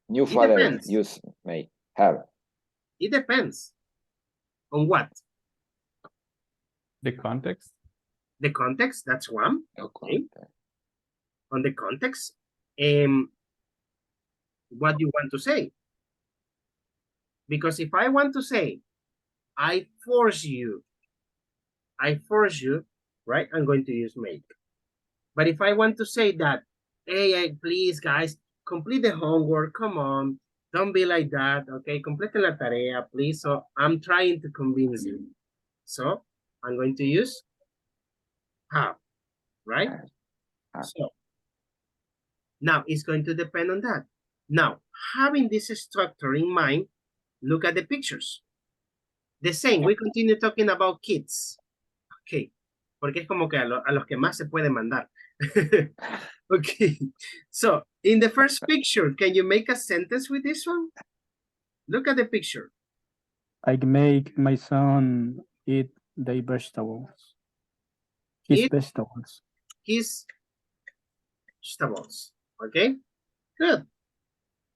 New It father depends. use make. Have. It depends. On what? The context. The context, that's one. Okay. On the context, what do you want to say? Because if I want to say, I force you, right? I'm going to use make. But if I want to say that, hey, please, guys, complete the homework. Come on. Don't be like that. Okay. Complete la tarea, please. So I'm trying to convince you. So I'm going to use have, right? So now it's going to depend on that. Now, having this structure in mind, look at the pictures. The same, we continue talking about kids. Okay, porque es como que a los que más se puede mandar. Okay, so in the first picture, can you make a sentence with this one? Look at the picture. I make my son eat the vegetables. His vegetables. His vegetables. Okay, good.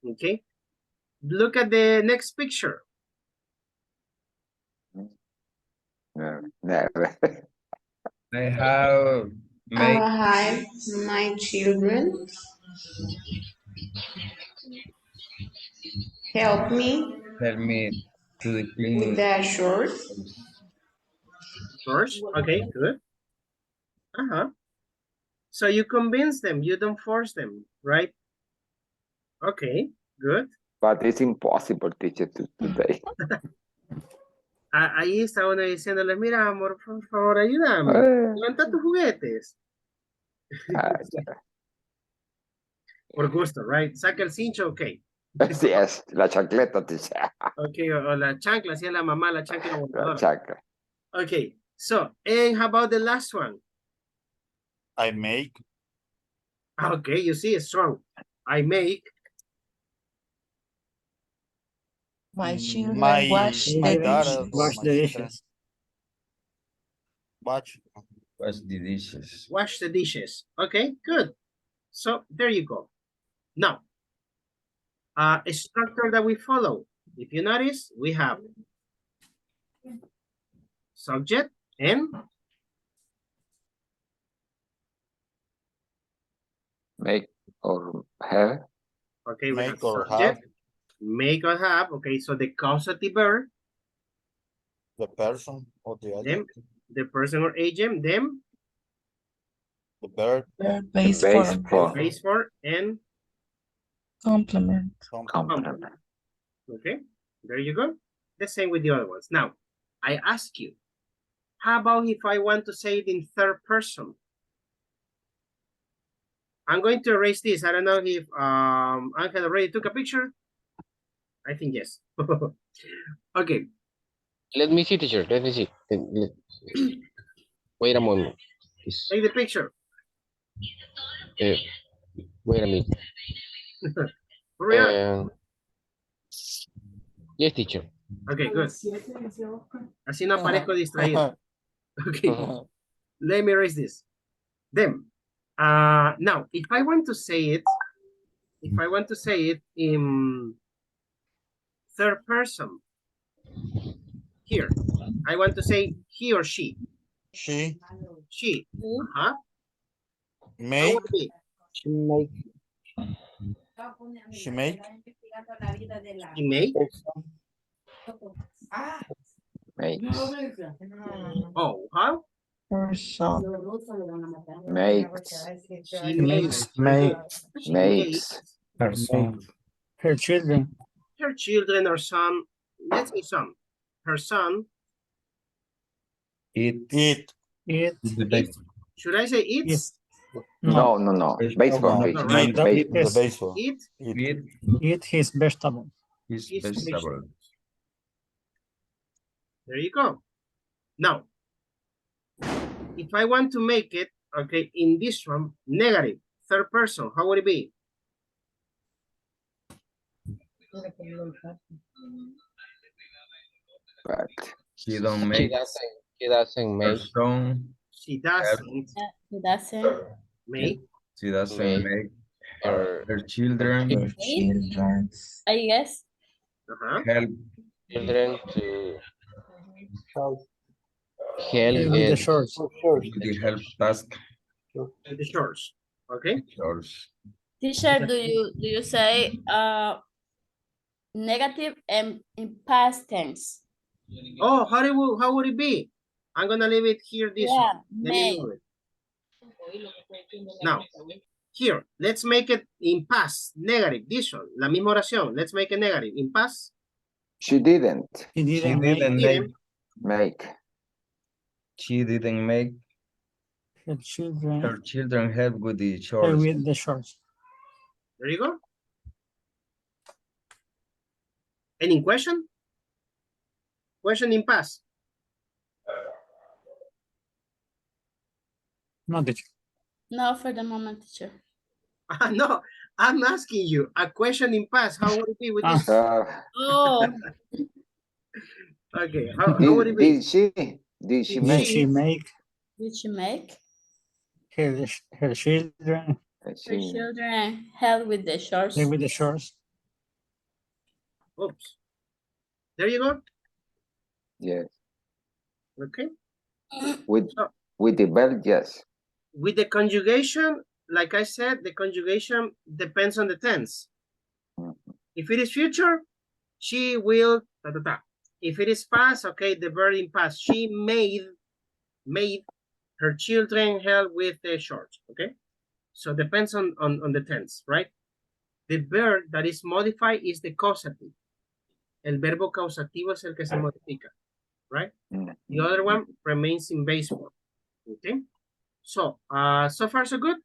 Okay, look at the next picture. Never. I have make. I have my children help me Help me to the clean. with their chores. Chores, okay, good. So you convince them, you don't force them, right? Okay, good. But it's impossible, teacher, today. Ahí está uno diciéndole, mira, amor, por favor, ayúdame. Levanta tus juguetes. Por gusto, right? Saca el cincho, ok. Yes, la chancleta, teacher. Ok, o la chancla, si es la mamá, la chancla. La chancla. Okay, so, and how about the last one? I make. Okay, you see, it's strong. I make. My children My wash the daughter dishes. or Wash my the sister. dishes. Watch. Wash the dishes. Wash the dishes. Okay, good. So there you go. Now, a structure that we follow. If you notice, we have subject and Make or have. okay, we have Make or subject, have. make or have. Okay, so the causative verb, The person or the them, adjective. the person or agent, them, The verb. Base form. base for, and Complement. Complement. okay, there you go. The same with the other ones. Now, I ask you, how about if I want to say it in third person? I'm going to erase this. I don't know if Angel already took a picture. I think yes. Okay. Let me see, teacher. Let me see. Wait a moment. Please. Take the picture. Wait a minute. Hurry up. Yes, teacher. Okay, good. Así no aparezco distraído. Okay. Let me erase this. Then, now, if I want to say it in third person, here, I want to say he or she. She. She. Make. She make. She make. She make. Makes. Oh, how? Person. Makes. She makes. Makes. Person. Her children. Her children or son. Let's say son. Her son Eat. Eat. Eat. Should I say eats? No. Baseball No, pitch. right. The baseball. Eat Eat his vegetable. His his vegetable. There you go. Now, if I want to make it, okay, in this one, negative, third person, how would it be? But He don't He make. doesn't make. She doesn't He doesn't make. She doesn't make her children Children. I guess. help Children to help The get shorts. with the help task. The chores. Okay. Chores. Teacher, do you say negative and in past tense? Oh, how would it be? I'm gonna leave it here. This Yeah, one. Let me move it. Now, here, let's make it in past, negative. This one, la misma oración. Let's make it negative. In past. she didn't He didn't make. She didn't make her children. her children help with the Play chores. with the shorts. There you go. Any question? Question in past. No, teacher. No, for the moment, teacher. No, I'm asking you a question in past. How would it be with this? Oh, Okay, how would it be? Did she Did she make did she make her children her children help with the chores? play with the shorts? Oops. There you go. Yes. Okay. With the verb, yes. With the conjugation, like I said, the conjugation depends on the tense. If it is future, she will, ta, ta, ta. If it is past, okay, the verb in past. She made her children help with the chores, okay? So depends on the tense, right? The verb that is modified is the causative. El verbo causativo es el que se modifica, right? The other one remains in base form, okay? So, so far so good?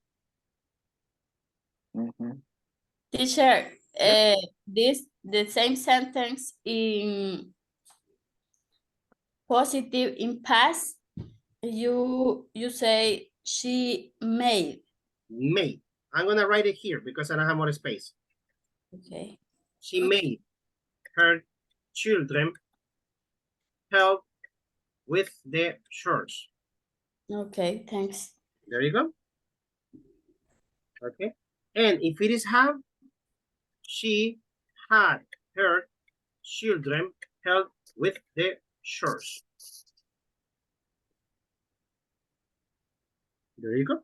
Teacher, the same sentence in positive in past, you say she made. Made. I'm gonna write it here because I don't have more space. Okay. She made her children help with the chores. Okay, thanks. There you go. Okay. And if it is have, she had her children help with the chores. There you go.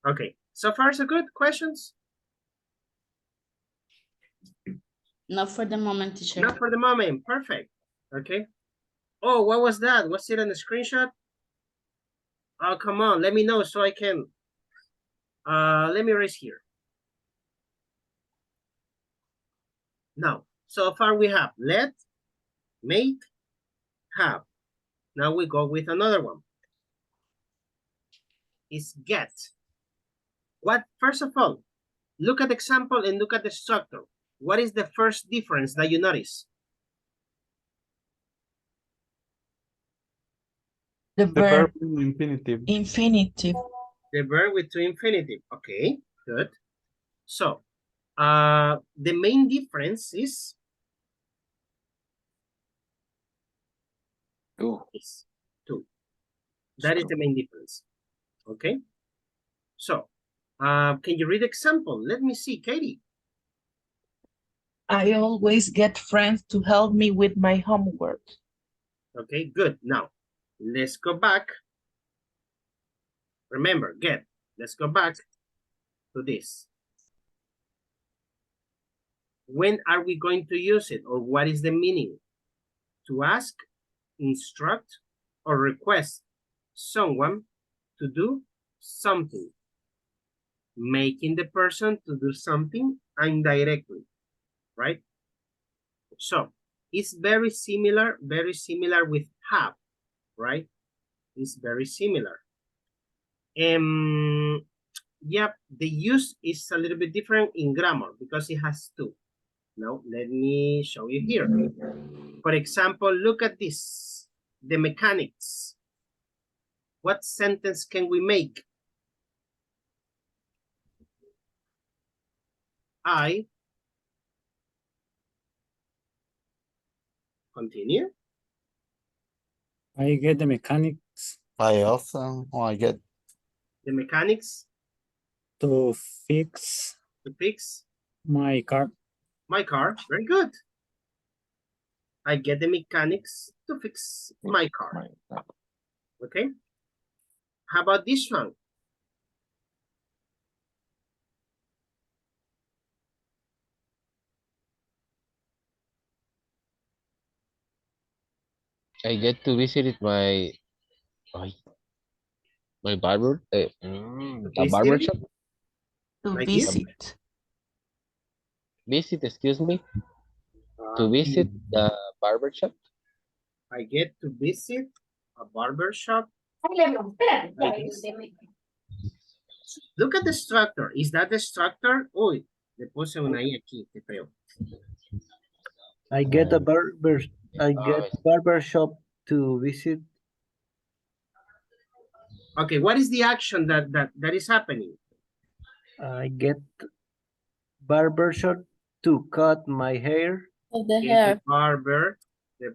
Okay. So far, so good. Questions? Not for the moment, teacher. Not for the moment. Perfect. Okay. Oh, what was that? Was it on the screenshot? Oh, come on. Let me know so I can. Let me erase here. Now, so far we have let, make, have. Now we go with another one. Is get. What, first of all, look at the example and look at the structure. What is the first difference that you notice? The verb in infinitive. infinitive. The verb with two infinitive. Okay, good. So, the main difference is two. That is the main difference. Okay. So, can you read the example? Let me see, Katie. I always get friends to help me with my homework. Okay, good. Now, let's go back. Remember, get. Let's go back to this. When are we going to use it, or what is the meaning? To ask, instruct, or request someone to do something. Making the person to do something indirectly, right? So, It's very similar with have, right? It's very similar. Yep, the use is a little bit different in grammar because it has two. Now, let me show you here. For example, look at this, the mechanics. What sentence can we make? Continue. I get the mechanics I often, or I get The mechanics to fix my car. My car, very good. I get the mechanics to fix my car. Okay. How about this one? I get to visit my barber, a barber shop. To Like visit. Visit, excuse me. To visit the barber shop. I get to visit a barber shop. Look at the structure. Is that the structure? Uy, le puse una I aquí, qué feo. I get a barber shop to visit. Okay, what is the action that is happening? I get barber shop to cut my hair. The Okay, hair. The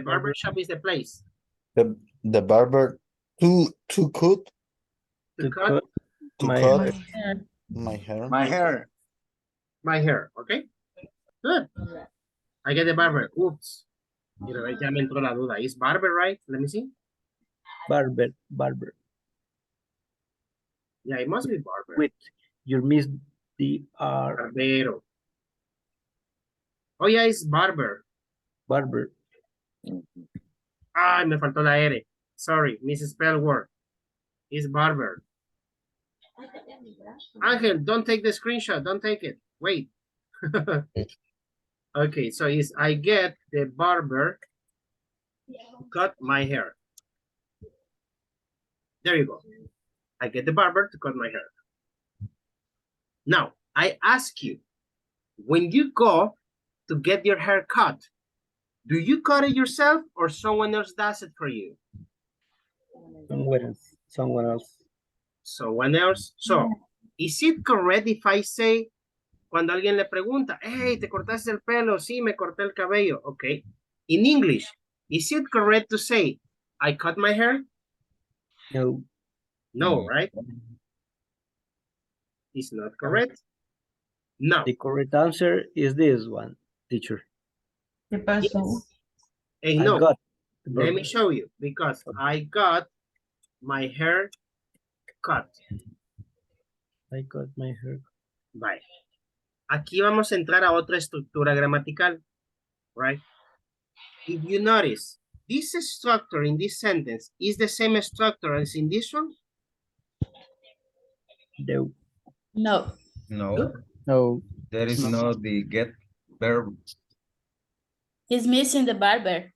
barber shop is the place. the barber to cut To cut my hair. my hair, okay? Good. I get the barber. Oops. Mira, ya me entró la duda. Is barber right? Let me see. Barber. Yeah, it must be barber. Wait, you missed the R. Barbero. Oh, yeah, it's barber. Barber. Ah, me faltó la R. Sorry, misspelled word. It's barber. Angel, don't take the screenshot. Don't take it. Wait. Okay, so it's I get the barber to cut my hair. There you go. I get the barber to cut my hair. Now, I ask you, when you go to get your hair cut, do you cut it yourself or someone else does it for you? Someone else. Someone else. So, is it correct if I say, cuando alguien le pregunta, hey, ¿te cortaste el pelo? Sí, me corté el cabello. Okay. In English, is it correct to say, I cut my hair? No. No, right? It's not correct. No. The correct answer is this one, teacher. Yes. Hey, no. got Let me show you, because I got my hair cut. I got my hair. Bye. Aquí vamos a entrar a otra estructura gramatical, right? If you notice, this structure in this sentence is the same structure as in this one? No. No. No. No. There is no the get verb. He's missing the barber.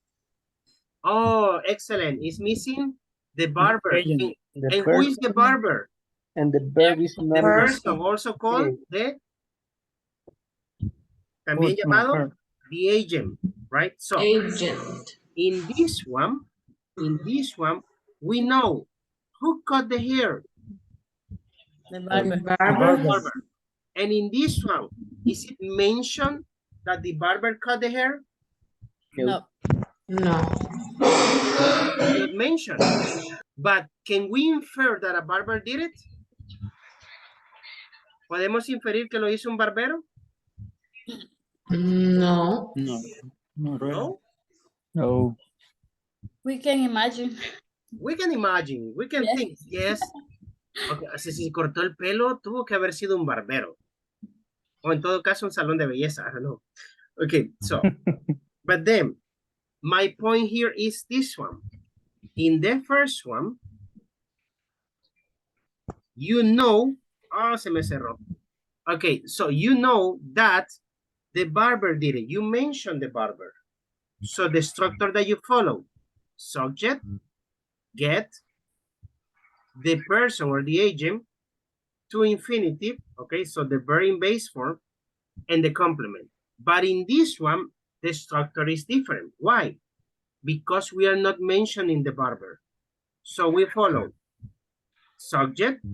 Oh, excellent. It's missing the barber. The And who is the barber? And the verb is The not person, also called the, también llamado the agent, right? So, Agent. in this one, we know who cut the hair. The barber. The barber. And in this one, is it mentioned that the barber cut the hair? No. No. Not mentioned. But can we infer that a barber did it? ¿Podemos inferir que lo hizo un barbero? No. No. No, really. No? No. We can imagine. We can imagine, we can think, yes. Okay, si cortó el pelo, tuvo que haber sido un barbero. O en todo caso, un salón de belleza, I don't know. Okay, so, but then, my point here is this one. In the first one, you know, se me cerró. Okay, so you know that The barber did it. You mentioned the barber. So the structure that you follow, subject, get, the person or the agent, to infinitive, okay, so the verb in base form, and the complement. But in this one, the structure is different. Why? Because we are not mentioning the barber. So we follow subject,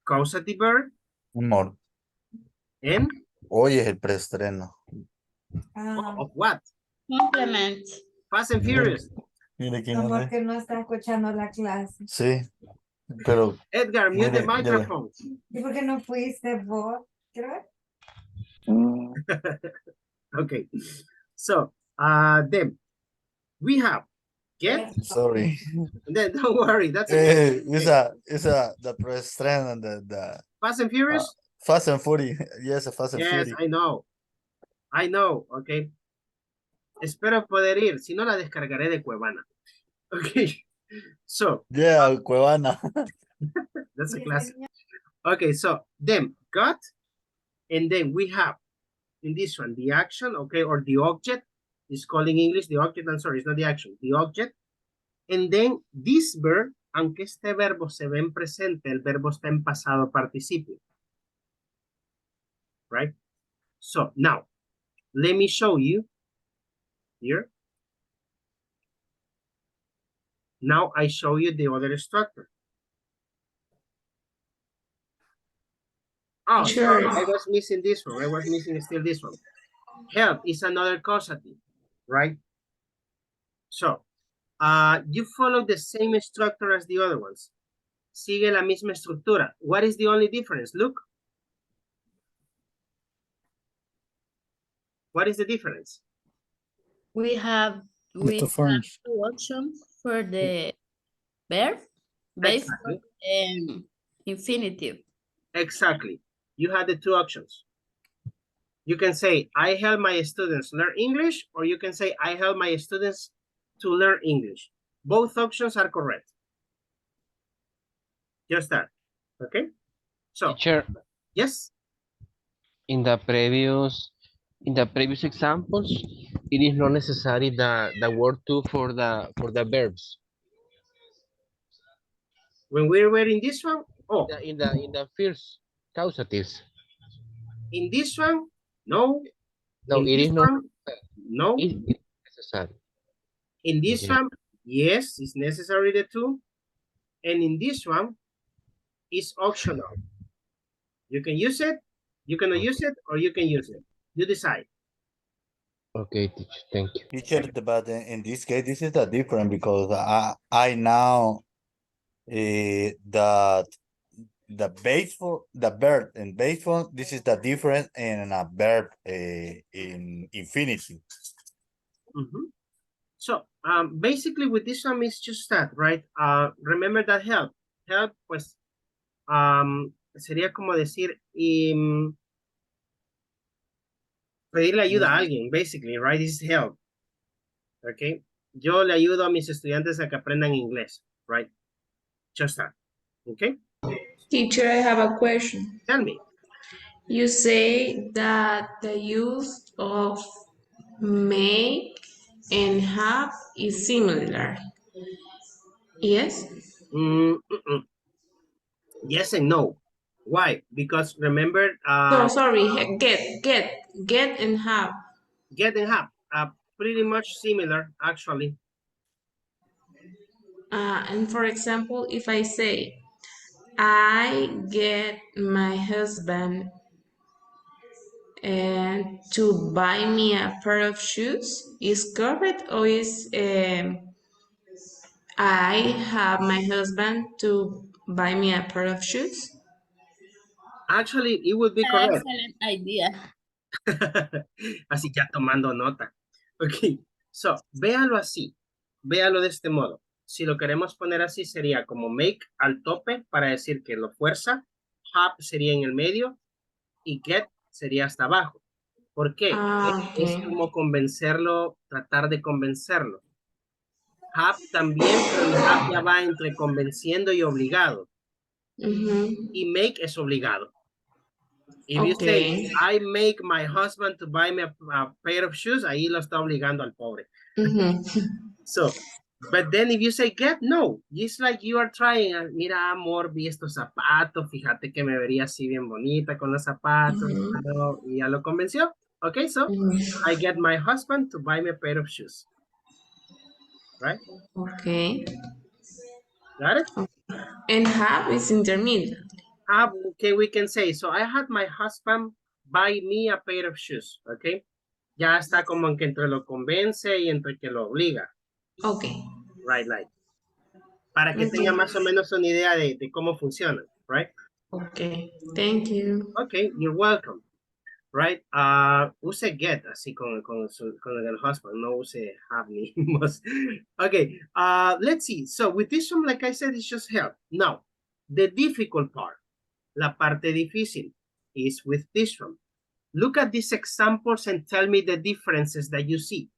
causative verb, Amor, and hoy es el preestreno. of what? Complement. Fast and Furious. Mire quién Como es. que no está escuchando la clase. Sí, pero Edgar, mute the microphone. ¿Y por qué no fuiste vos? Quiero ver. Okay, so then we have get. sorry. Then don't worry, that's okay. The preestreno and the Fast and Furious. Fast and Furious. Yes, Fast and Yes, Furious. I know, okay. Espero poder ir, si no la descargaré de Cuevana. Okay, so. Yeah, Cuevana. That's a classic. Okay, so then got, and then we have in this one the action, okay, or the object is called in English the object. I'm sorry, it's not the action, the object. And then this verb, aunque este verbo se ve en presente, el verbo está en pasado participio. Right? So now, let me show you here. Now I show you the other structure. Oh, Sure. sorry, I was missing this one. I was missing still this one. Help is another causative, right? So, you follow the same structure as the other ones. Sigue la misma estructura. What is the only difference? Look. What is the difference? We have The two forms. two options for the verb, base Exactly. and infinitive. Exactly. You have the two options. You can say, I help my students learn English, or you can say, I help my students to learn English. Both options are correct. Just that. Okay? So, Teacher, yes? in the previous examples, it is not necessary the word to for the verbs. When we were in this one, oh. In the first causatives. In this one, no. No, In it this is not. one, no. It is necessary. In this Yeah. one, yes, it's necessary the two. And in this one, it's optional. You can use it, you cannot use it, or you can use it. You decide. Okay, teacher, thank you. Teacher, but in this case, this is the different because I now that the base for the verb and base form, this is the difference in a verb in infinitive. So basically with this one is just that, right? Remember that help. Help, pues, sería como decir pedirle ayuda a alguien, basically, right? This is help. Okay. Yo le ayudo a mis estudiantes a que aprendan inglés, right? Just that. Okay. Teacher, I have a question. Tell me. You say that the use of make and have is similar. Yes? Yes and no. Why? Because remember, So sorry, get and have. Get and have, pretty much similar, actually. And for example, if I say, I get my husband and to buy me a pair of shoes, is correct, or is I have my husband to buy me a pair of shoes? Actually, it would be correct. Excellent idea. Así ya tomando nota. Ok, so, véalo así. Véalo de este modo. Si lo queremos poner así, sería como make al tope para decir que lo fuerza. Have sería en el medio. Y get sería hasta abajo. ¿Por qué? Es como convencerlo, tratar de convencerlo. Have también, pero el have ya va entre convenciendo y obligado. Y make es obligado. If you say, Okay. I make my husband to buy me a pair of shoes, ahí lo está obligando al pobre. So, but then if you say get, no, it's like you are trying, mira, amor, vi estos zapatos, fíjate que me vería así bien bonita con los zapatos, ¿no? Y ya lo convenció. Okay, so I get my husband to buy me a pair of shoes. Right? Okay. Got it? And have is intermediate. Have, okay, we can say, so I had my husband buy me a pair of shoes, okay? Ya está como en que entre lo convence y entre que lo obliga. Okay. Right, like. Para que tenga más o menos una idea de cómo funciona, right? Okay, thank you. Okay, you're welcome. Right? Use get así con el husband, no use have ni must. Okay, let's see. So with this one, like I said, it's just help. Now, the difficult part, la parte difícil, is with this one. Look at these examples and tell me the differences that you see.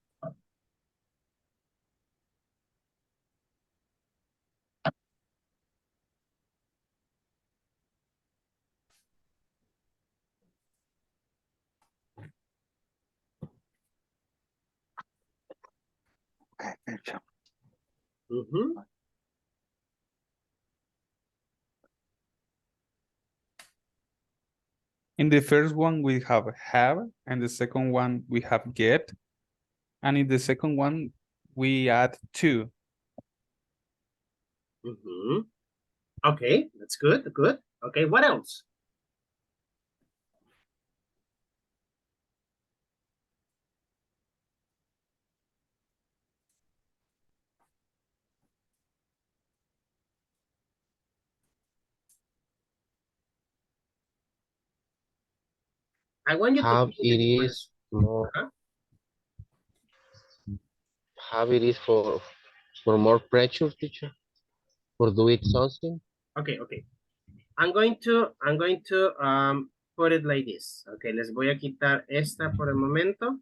Mm-hmm. In the first one, we have, and the second one, we have get. And in the second one, we add to. Mm-hmm. Okay, that's good, good. Okay, what else? I want you Have to it is more. Have it is for more pressure, teacher, for doing something. Okay, okay. I'm going to put it like this. Okay, les voy a quitar esta por el momento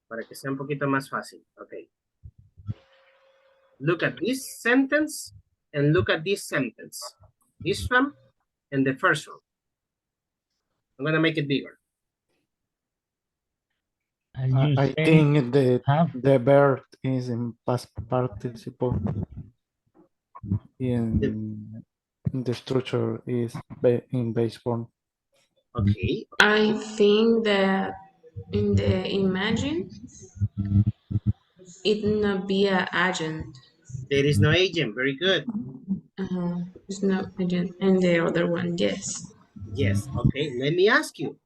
para que sea un poquito más fácil. Okay. Look at this sentence and look at this sentence. This one and the first one. I'm gonna make it bigger. I think the verb is in past participle. In the structure is in base form. Okay. I think that in the imagine, it not be an agent. There is no agent. Very good. It's not agent. And the other one, yes. Yes. Okay. Let me ask you.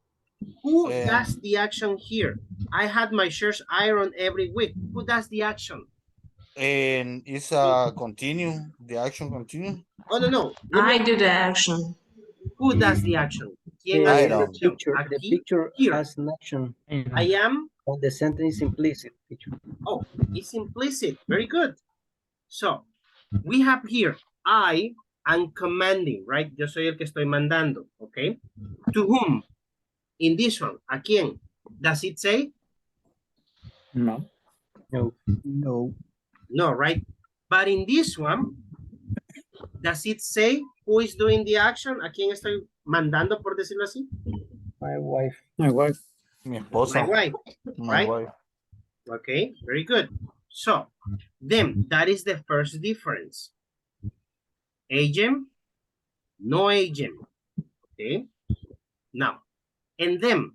Who does the action here? I had my shirts ironed every week. Who does the action? And it's a continue. The action continue. Oh, no. I do the action. Who does the action? ¿Quién I hace la don't. acción? The Aquí, picture here. has an action. I am. And the sentence is implicit, teacher. Oh, it's implicit. Very good. So, we have here, I am commanding, right? Yo soy el que estoy mandando, okay? To whom? In this one, ¿a quién? Does it say? No. No. No. No, right? But in this one, does it say who is doing the action? ¿A quién estoy mandando, por decirlo así? My wife. My wife. Mi esposa. My wife, My right? wife. Okay, very good. So, then, that is the first difference. Agent, no agent, okay? Now, and then,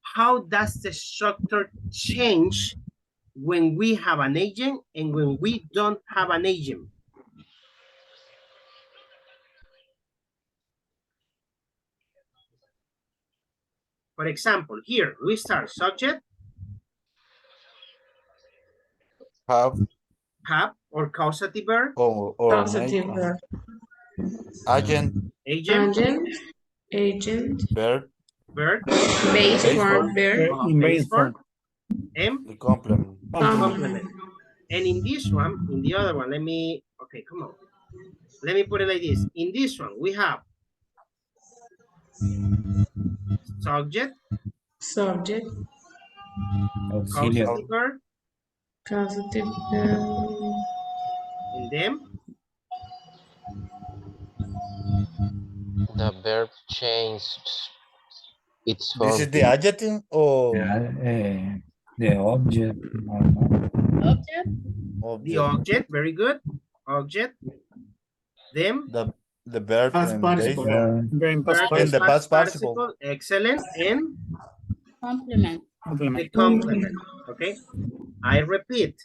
how does the structure change when we have an agent and when we don't have an agent? For example, here, we start subject, Have or causative verb. or Positive verb. agent. Agent. Verb. Base form verb. Base form. And The complement. complement. And in this one, in the other one, okay, come on. Let me put it like this. In this one, we have subject. Causative verb. Causative verb. And then the verb changed its This form. is the adjective or The object. No. Object. The object, very good. Object. Them. The verb Past and participle. days. Very past Verb And the participle. past participle. Excellent. And Complement. the complement. Okay. I repeat.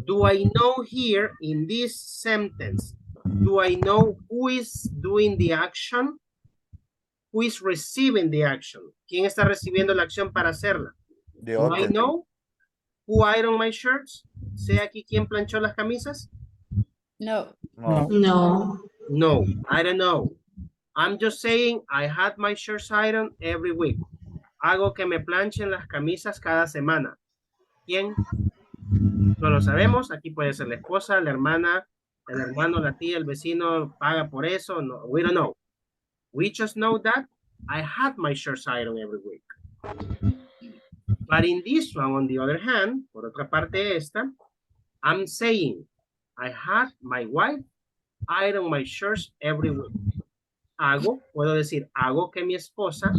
Do I know here in this sentence? Do I know who is doing the action? Who is receiving the action? ¿Quién está recibiendo la acción para hacerla? The Do I object. know who ironed my shirts? ¿Sé aquí quién planchó las camisas? No. No. No. No, I don't know. I'm just saying I had my shirts ironed every week. Hago que me planchen las camisas cada semana. ¿Quién? No lo sabemos. Aquí puede ser la esposa, la hermana, el hermano, la tía, el vecino paga por eso. No, we don't know. We just know that I had my shirts ironed every week. But in this one, on the other hand, por otra parte esta, I'm saying I had my wife iron my shirts every week. Puedo decir, hago que mi esposa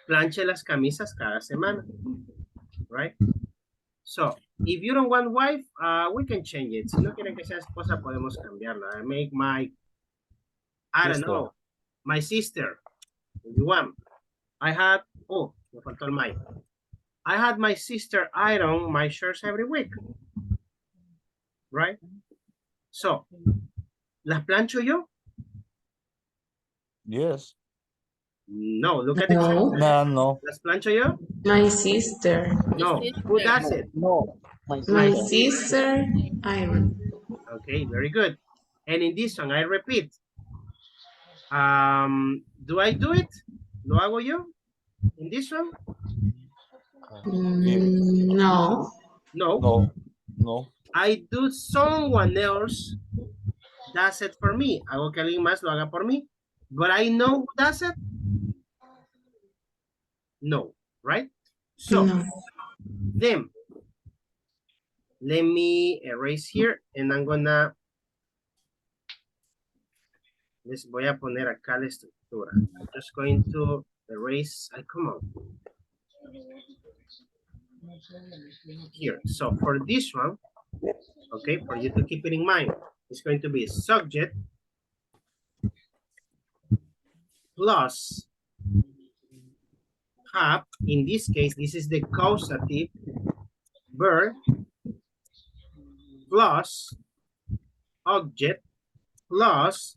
planche las camisas cada semana. Right? So, if you don't want wife, we can change it. Si no quieren que sea esposa, podemos cambiarla. I make my, I don't know, my sister, if you want. I had, oh, me faltó el mic. I had my sister iron my shirts every week. Right? So, ¿las plancho yo? Yes. No, look at the No. No. ¿Las plancho yo? My sister. No. Who does it? No. My sister iron. Okay, very good. And in this one, I repeat. Do I do it? ¿Lo hago yo? In this one? No. No. No. I do someone else does it for me. Hago que alguien más lo haga por mí. But I know who does it? No, right? So, them. Let me erase here and I'm gonna, les voy a poner acá la estructura. I'm just going to erase, come on. Here, so for this one, okay, for you to keep it in mind, it's going to be subject plus have, in this case, this is the causative verb plus object plus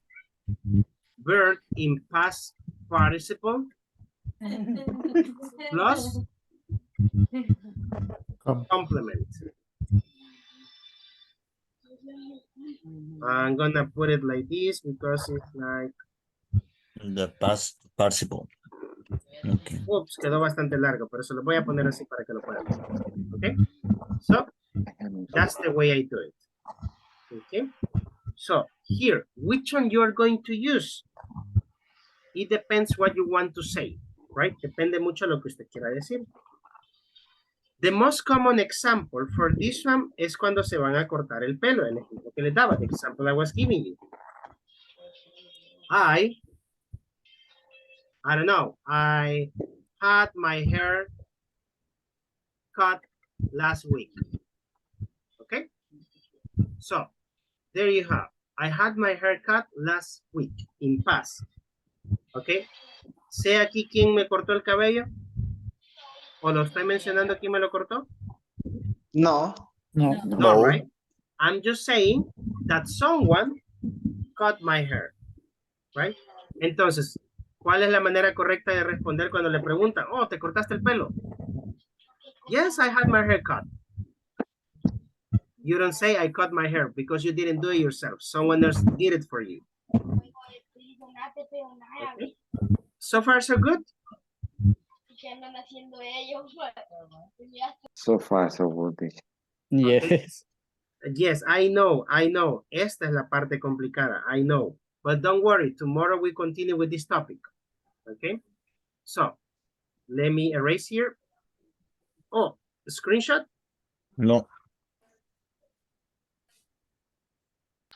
verb in past participle plus complement. I'm gonna put it like this because it's like The past participle. Okay. Oops, quedó bastante largo, pero se lo voy a poner así para que lo puedan ver. Okay, so that's the way I do it. Okay, so here, which one you are going to use? It depends what you want to say, right? Depende mucho de lo que usted quiera decir. The most common example for this one es cuando se van a cortar el pelo, el ejemplo que les daba, the example I was giving you. I don't know, I had my hair cut last week. Okay, so there you have. I had my hair cut last week in past. Okay, ¿sé aquí quién me cortó el cabello? ¿O lo estoy mencionando quién me lo cortó? No. No, right? I'm just saying that someone cut my hair, right? Entonces, ¿cuál es la manera correcta de responder cuando le preguntan, oh, ¿te cortaste el pelo? Yes, I had my hair cut. You don't say I cut my hair because you didn't do it yourself. Someone else did it for you. Okay. So far, so good? So far, so good. Yes. Yes, I know. Esta es la parte complicada, I know. But don't worry, tomorrow we continue with this topic. Okay? So, let me erase here. Oh, screenshot? No.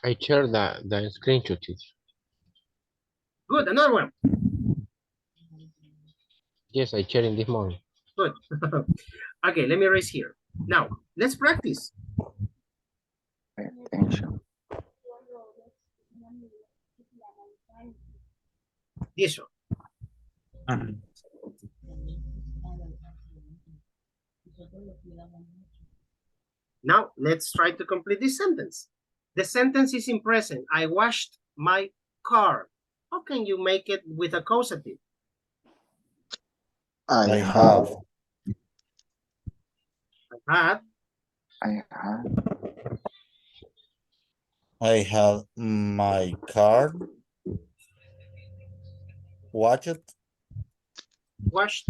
I share the screenshot. Good, another one. Yes, I checked in this morning. Good. Okay, let me erase here. Now, let's practice. Attention. This one. Now, let's try to complete this sentence. The sentence is in present. I washed my car. How can you make it with a causative? I have. I have my car watched. Washed.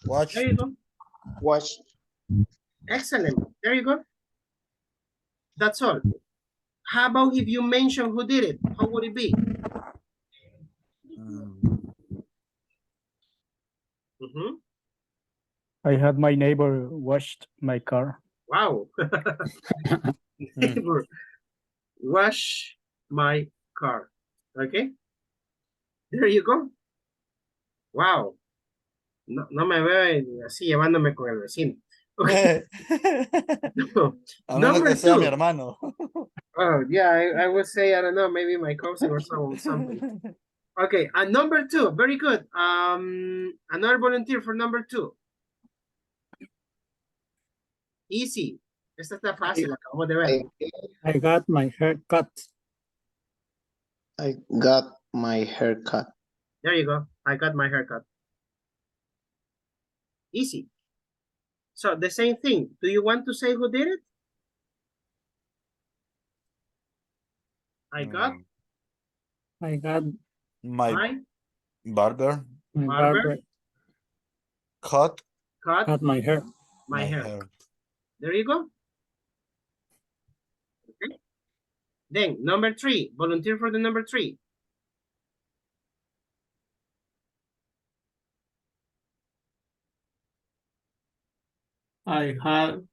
Watched. There you go. Watched. Excellent. There you go. That's all. How about if you mention who did it? How would it be? I had my neighbor washed my car. Wow. Neighbor, wash my car. Okay. There you go. Wow. No, no me veo así llevándome con el vecino. Okay. A menos Number que sea mi two. hermano. Oh, yeah, I would say, I don't know, maybe my cousin or something. Okay, number two, very good. Another volunteer for number two. Easy. Esta está fácil, acabamos de ver. I got my hair cut. I got my hair cut. There you go. I got my haircut. Easy. So the same thing. Do you want to say who did it? I got My barber. My barber Cut my hair. My hair. There you go. Okay. Then number three, volunteer for the number three. I had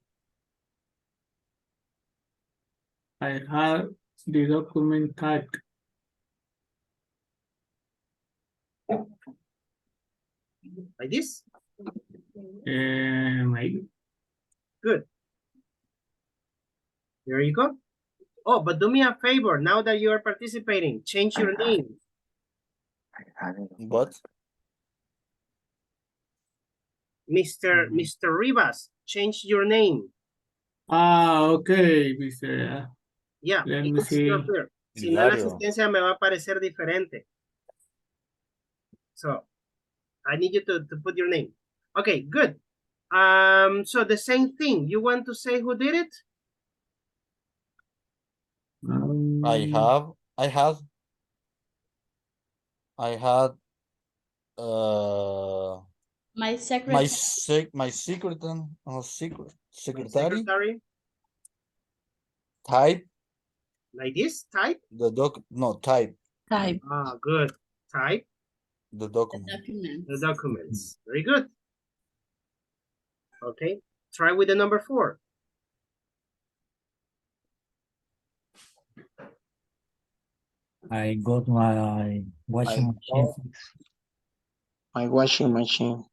the document typed. Like this? Maybe. Good. There you go. Oh, but do me a favor. Now that you are participating, change your name. What? Mr. Rivas, change your name. Okay, Mr. Yeah, Let me because see. you're here. Si no, la asistencia me va a parecer diferente. So, I need you to put your name. Okay, good. So the same thing. You want to say who did it? I had My secretary. my secretary type like this, type type Type. Ah, good. Type the document. the documents. Very good. Okay, try with the number 4. I got my washing machine fixed. My washing machine.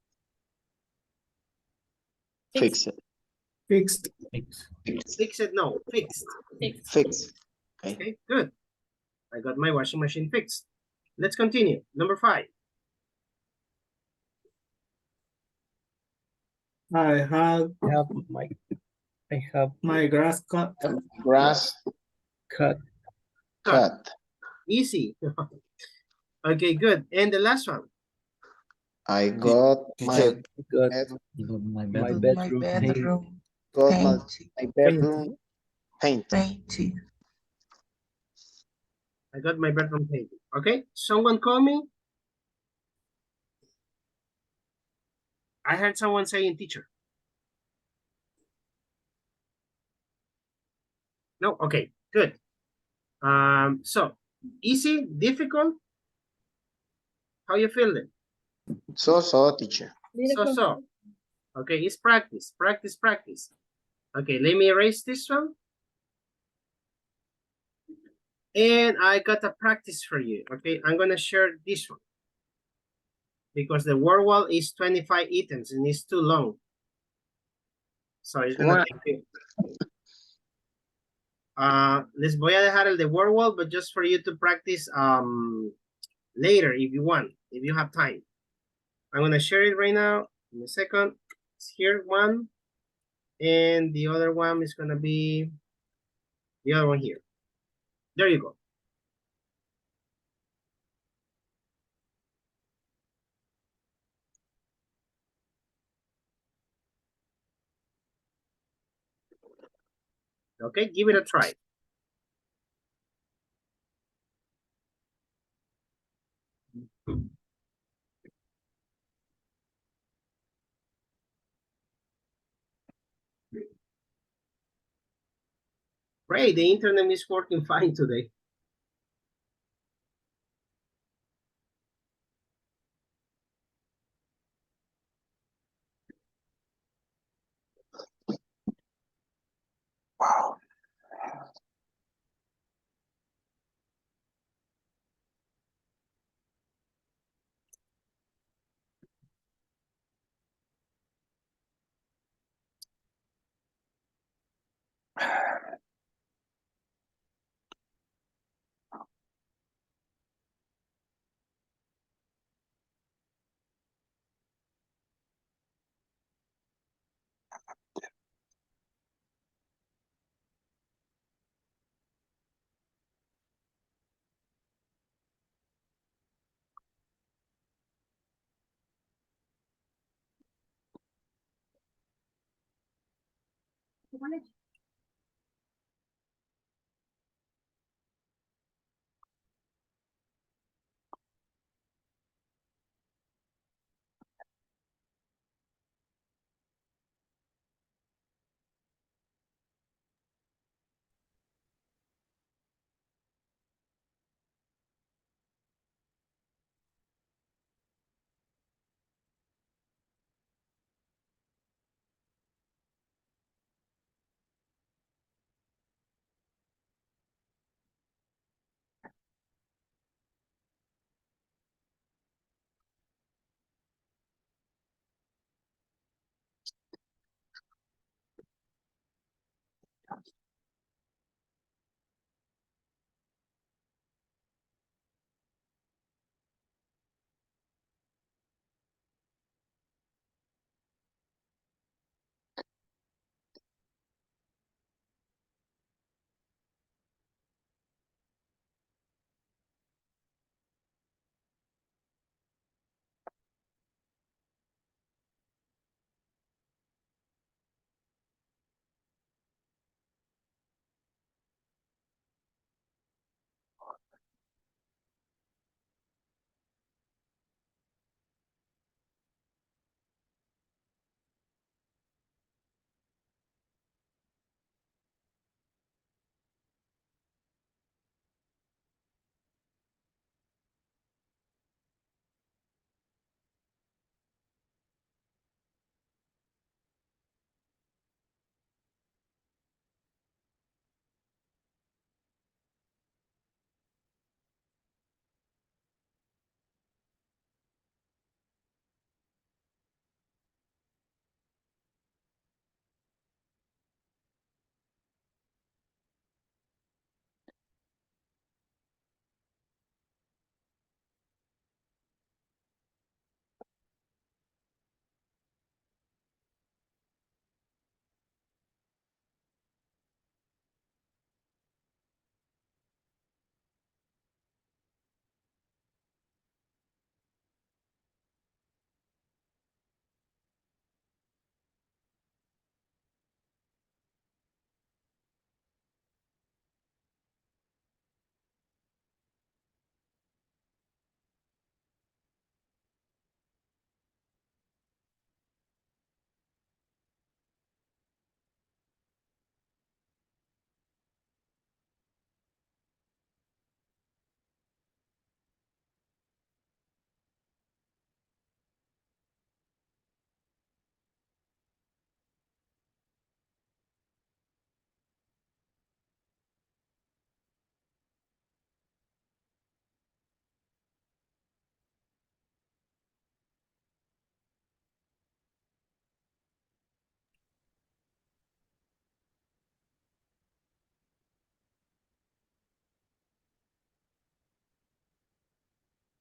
Fix it. Fixed. Fix it, no, fixed. Fix. Okay, good. I got my washing machine fixed. Let's continue. Number 5. I have my grass cut. Grass Cut. cut. Easy. Okay, good. And the last one. I got my My My bedroom. bedroom. got Paint. my bedroom paint. Painted. I got my bedroom painted. Okay, someone call me. I heard someone saying teacher. No, okay, good. So easy, difficult. How you feeling? So teacher. So. Okay, it's practice. Okay, let me erase this one. And I got a practice for you. Okay, I'm gonna share this one because the word wall is 25 items and it's too long. So it's gonna take you. Les voy a dejar el de word wall, but just for you to practice later if you want, if you have time. I'm gonna share it right now in a second. It's here one, and the other one is gonna be the other one here. There you go. Okay, give it a try. Great, the internet is working fine today. Wow.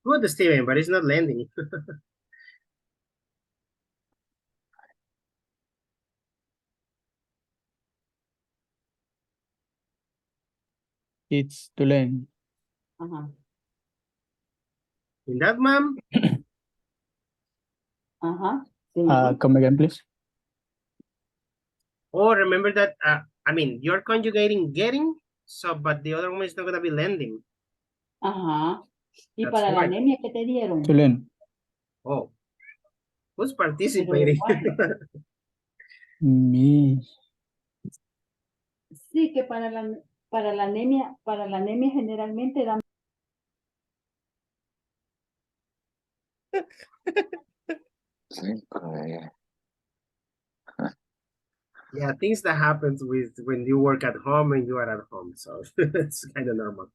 Good, Steven, but it's not lending. It's to lend. Uh-huh. In that, ma'am? Uh-huh. Come again, please. Oh, remember that, I mean, you're conjugating getting, so, but the other one is not going to be lending. Ajá. Y That's para la right. anemia que te dieron. To lend. Oh, who's participating? Me. Sí, que para la anemia generalmente dan. Yeah, things that happens with when you work at home and you are at home, so it's kind of normal.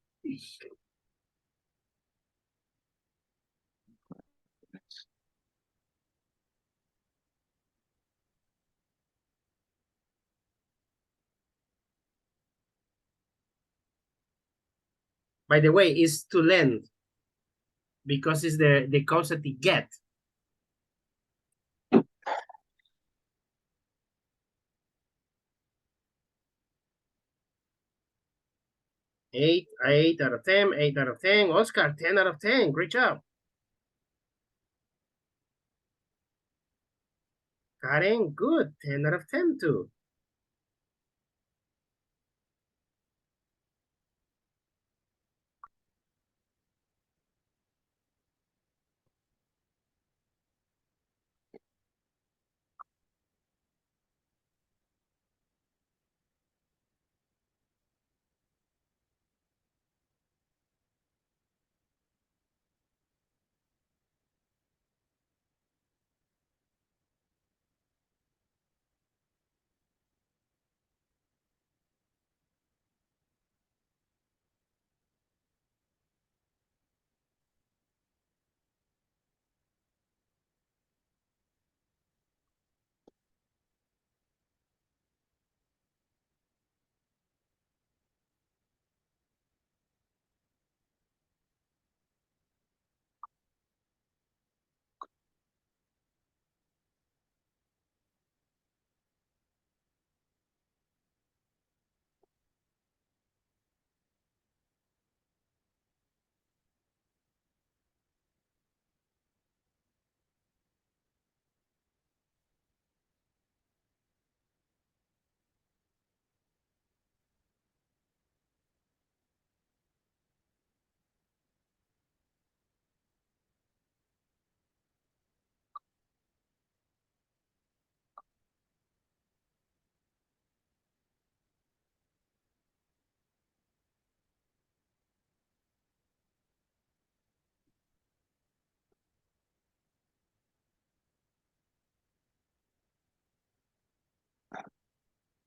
By the way, it's to lend because it's the causative get. Eight out of 10, 8 out of 10. Oscar, 10 out of 10. Great job. Karen, good. 10 out of 10 too.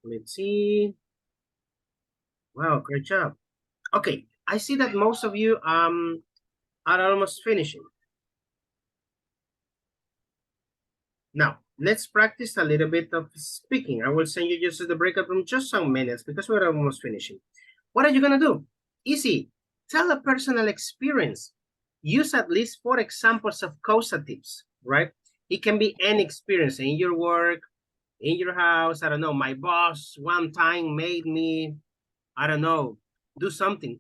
Let's see. Wow, great job. Okay, I see that most of you are almost finishing. Now, let's practice a little bit of speaking. I will send you just to the breakout room just some minutes because we're almost finishing. What are you going to do? Easy. Tell a personal experience. Use at least 4 examples of causatives, right? It can be any experience in your work, in your house. I don't know. My boss one time made me, I don't know, do something.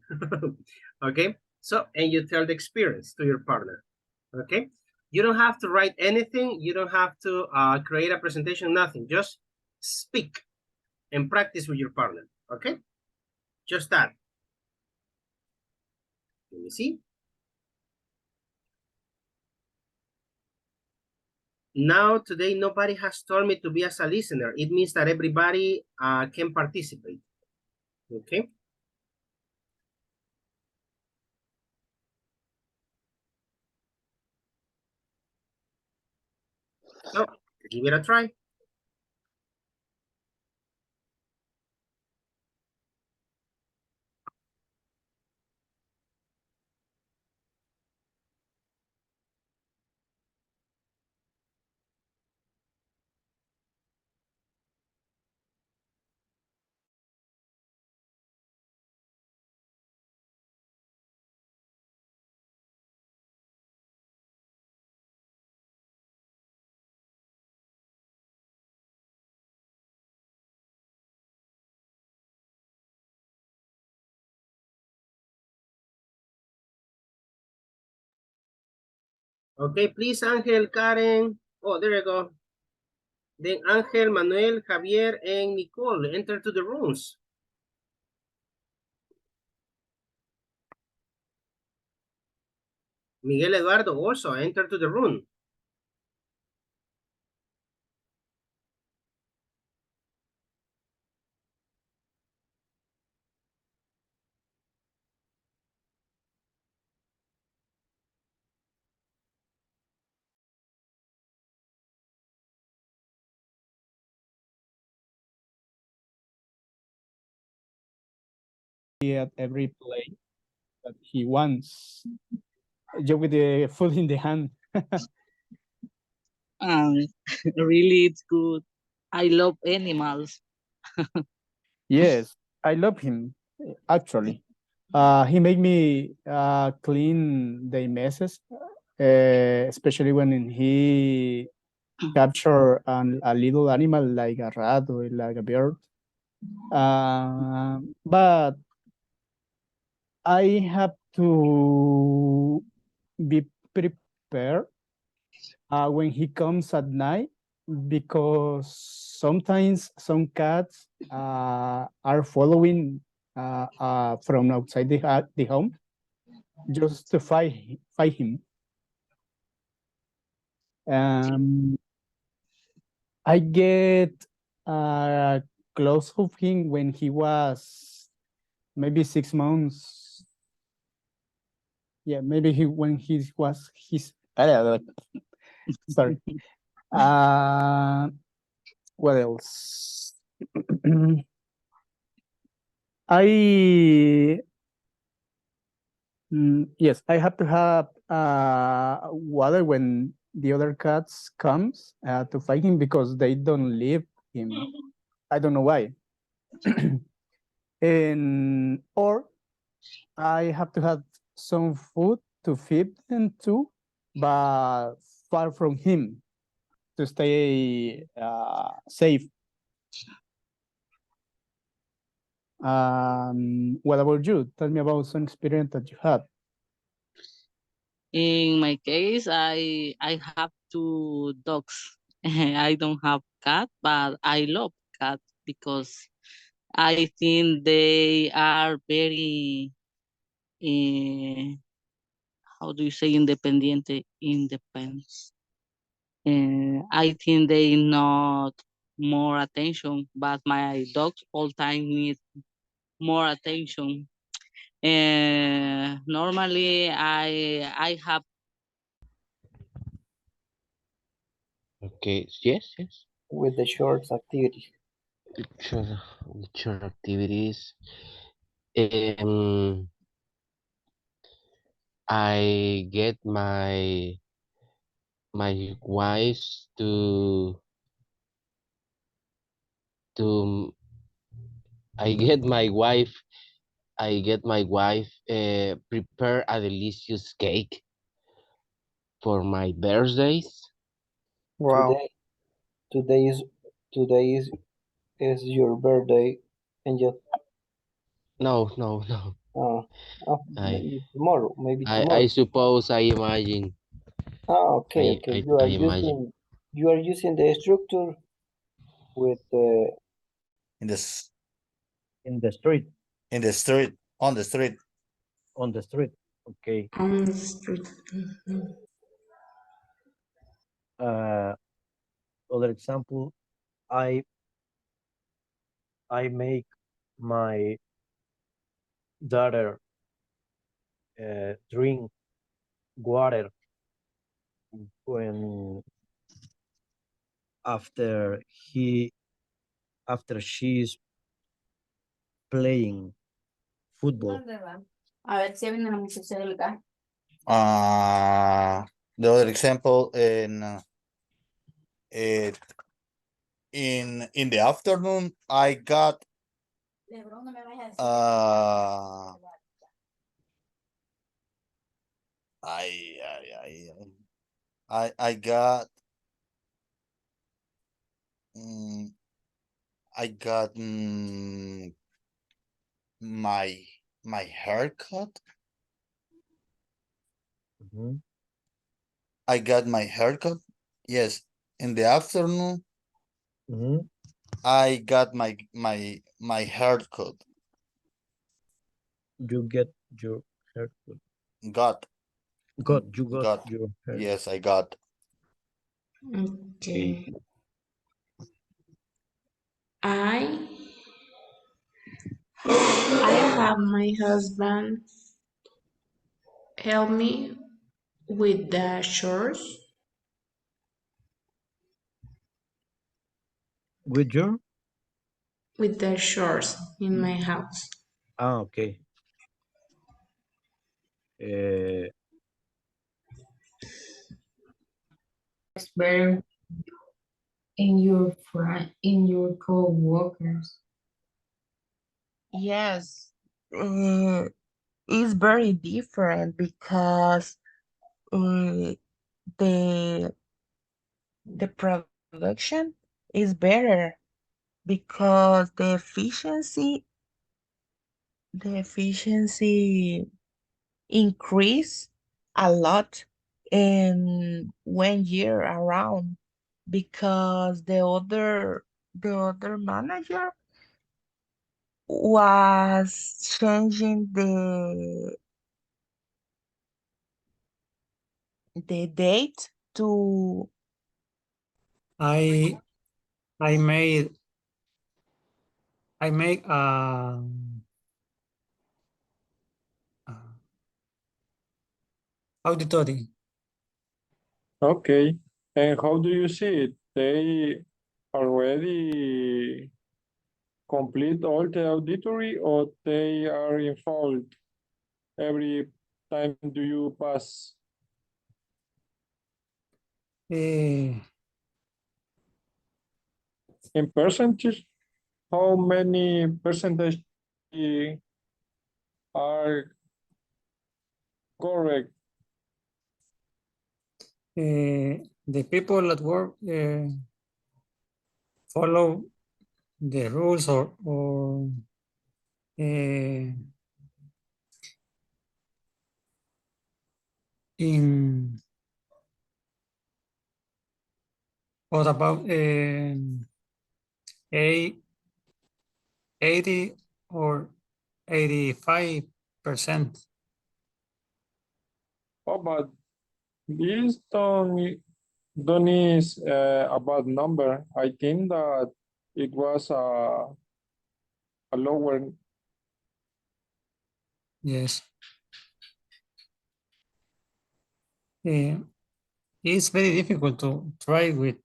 Okay. So, and you tell the experience to your partner. Okay. You don't have to write anything. You don't have to create a presentation, nothing. Just speak and practice with your partner. Okay. Just that. Let me see. Now, today, nobody has told me to be as a listener. It means that everybody can participate. Okay. So, give it a try. Okay, please, Angel, Karen. Oh, there you go. Then Angel, Manuel, Javier, and Nicole enter to the rooms. Miguel Eduardo also enter to the room. At every play that he wants. Just with the food in the hand. Really, it's good. I love animals. Yes, I love him, actually. He made me clean the messes, especially when he capture a little animal like a rat or like a bird. But I have to be prepared when he comes at night because sometimes some cats are following from outside the home just to fight him. I get close of him when he was maybe 6 months. Yeah, maybe when he was his. Sorry. What else? Yes, I have to have water when the other cats comes to fight him because they don't leave him. I don't know why. Or I have to have some food to feed them too, but far from him to stay safe. What about you? Tell me about some experience that you had. In my case, I have 2 dogs. I don't have cat, but I love cat because I think they are very, how do you say, independence. I think they not more attention, but my dogs all time need more attention. Normally, I have. Okay, yes. With the shorts activity. Short activities. Um, I get my wife to I get my wife prepare a delicious cake for my birthdays. Wow. Today is your birthday, and just No. maybe tomorrow. I suppose I imagine. Okay. Imagine. You are using the structure with In this in the street. on the street. On the street. Okay. On the street. Other example, I make my daughter drink water when after she's playing football. A ver si viene la muchacha del gas. The other example in the afternoon, I got I got my haircut. I got my haircut. Yes. In the afternoon, I got my haircut. You get your haircut. Got. You got Got. your haircut. Yes, I got. Okay. I have my husband help me with the chores. With your? With the chores in my house. Ah, okay. It's better in your co-workers. Yes, it's very different because uh, the production is better because the efficiency increase a lot in 1 year around because the other manager was changing the date to I I made auditory. Okay. And how do you see it? They already complete all the auditory or they are in fault every time do you pass? Eh, In percentage, how many percentage are correct? the people at work follow the rules or in what about 80 or 85%? Oh, but this don't is a bad number. I think that it was a lower. Yes. It's very difficult to try with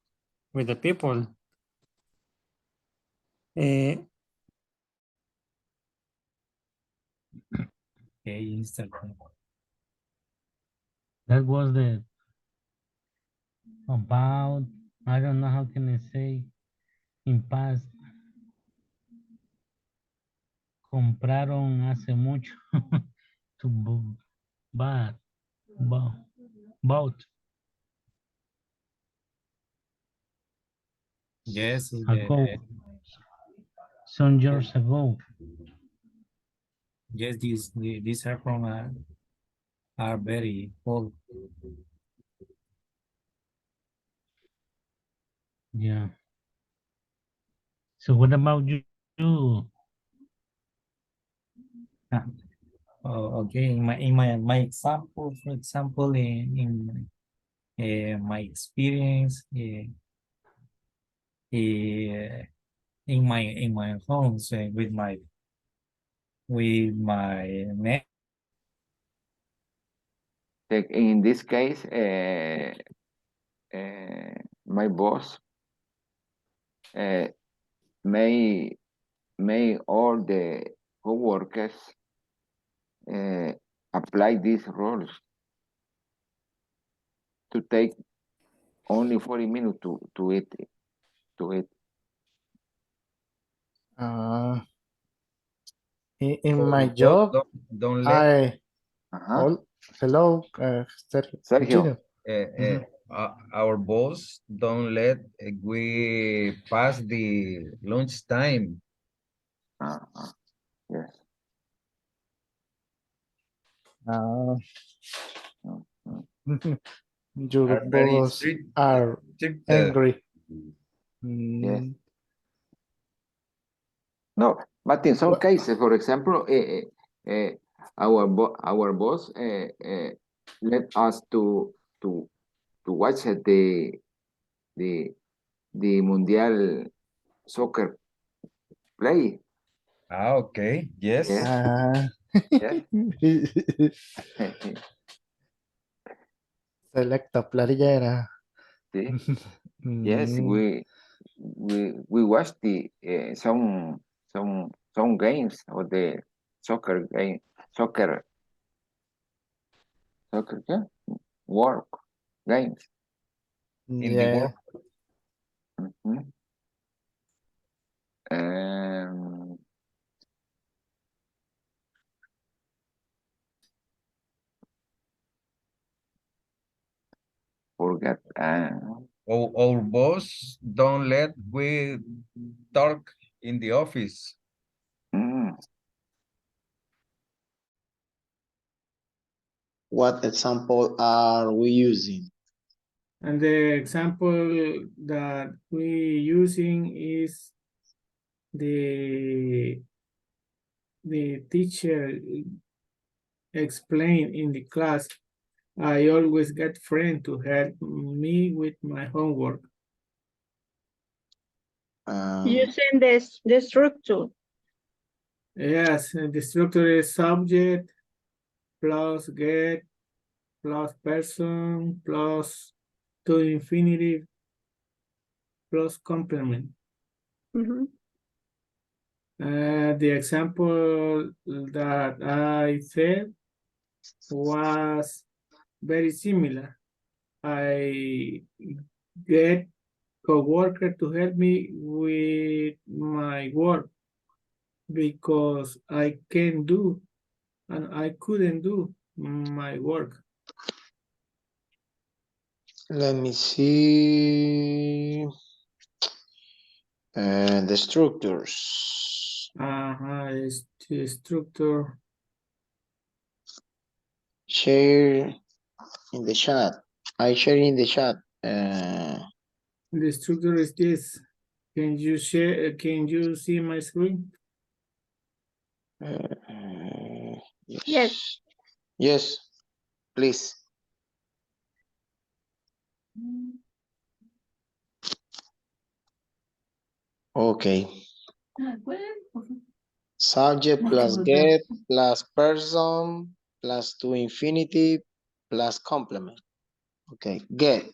the people. Okay, Instagram. That was the about, I don't know how can I say, in past. Compraron hace mucho to buy, bought. Yes, Ago. Some years ago. yes, these headphones are very old. Yeah. So what about you? Oh, okay. In my example, for example, in my experience, in my homes with my neck. In this case, my boss may all the co-workers apply these rules to take only 40 minutes to eat. In For my both, job, don't let hello, Sergio. continue. our boss don't let we pass the lunch time. Yes. Your Are very boss strict, are strict, angry. Yes. No, but in some cases, for example, our boss let us to watch the Mundial soccer play. Okay, yes. Yeah. Ah. Yeah. Selecta playera. See? Yes, Mm. we watched the some games of the soccer game soccer yeah, work games. In the Yeah. work. Mhm. Um, forget. Our boss don't let we talk in the office. What example are we using? And the example that we using is the teacher explain in the class. I always get friend to help me with my homework. Using the structure. Yes, the structure is subject plus get plus person plus to infinitive plus complement. The example that I said was very similar. I get coworker to help me with my work because I can do and I couldn't do my work. Let me see. The structures. It's the structure. Share in the chat. I share in the chat. The structure is this. Can you share? Can you see my screen? Yes. Yes, please. Okay. Subject plus get plus person plus to infinity plus complement. Okay, get.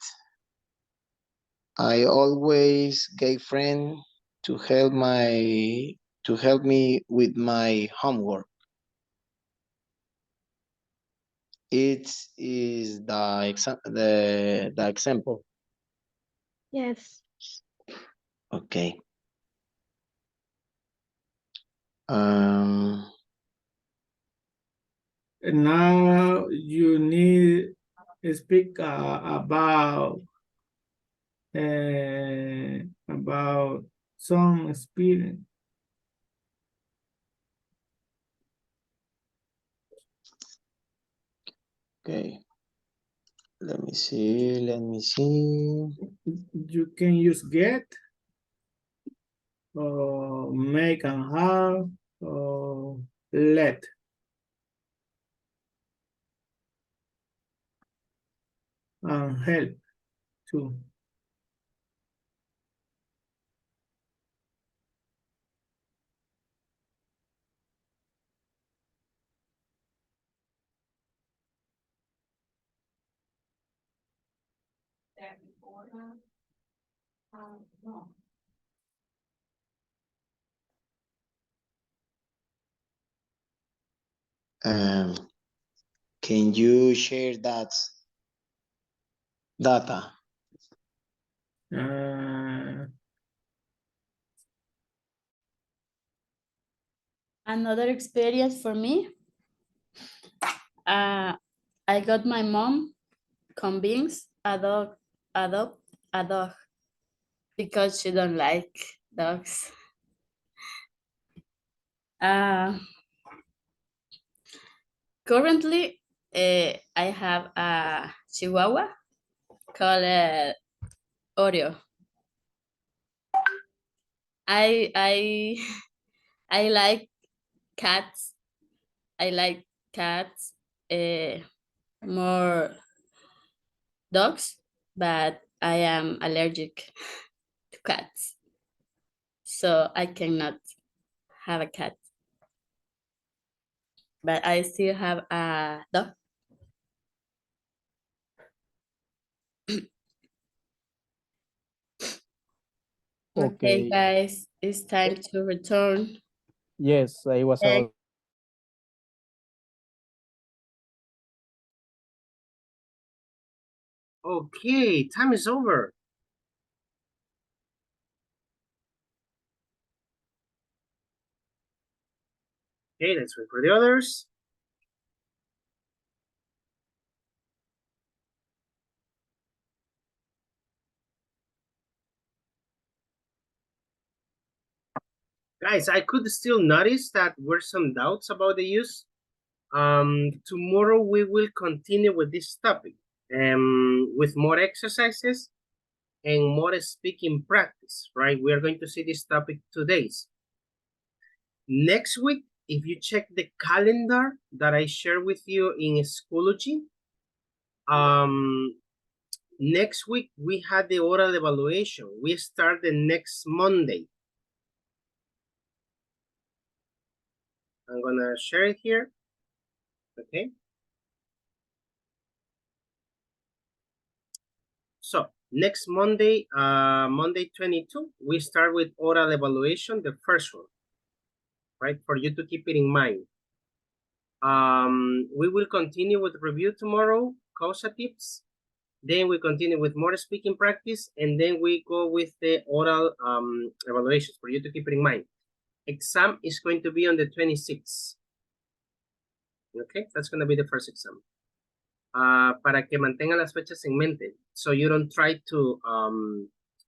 I always get friend to help me with my homework. It is the example. Yes. Okay. Now you need to speak about some experience. Okay. Let me see. You can use get or make and have or let. And help too. Can you share that data? Another experience for me, I got my mom convinced adopt a dog because she don't like dogs. Currently, I have a Chihuahua call it Oreo. I I like cats. I like cats. More dogs, but I am allergic to cats, so I cannot have a cat. But I still have a dog. Okay, Okay. guys, it's time to return. Yes, I was Okay. all. Okay, time is over. Okay, let's wait for the others. Guys, I could still notice that were some doubts about the use. Tomorrow we will continue with this topic with more exercises and more speaking practice, right? We are going to see this topic 2 days. Next week, if you check the calendar that I share with you in Schoology, next week we had the oral evaluation. We start the next Monday. I'm gonna share it here. Okay. So next Monday, Monday 22, we start with oral evaluation, the first one, right? For you to keep it in mind. We will continue with review tomorrow, causatives. Then we continue with more speaking practice, and then we go with the oral evaluations for you to keep it in mind. Exam is going to be on the 26th. Okay, that's going to be the first exam. Para que mantengan las fechas en mente. So you don't try to,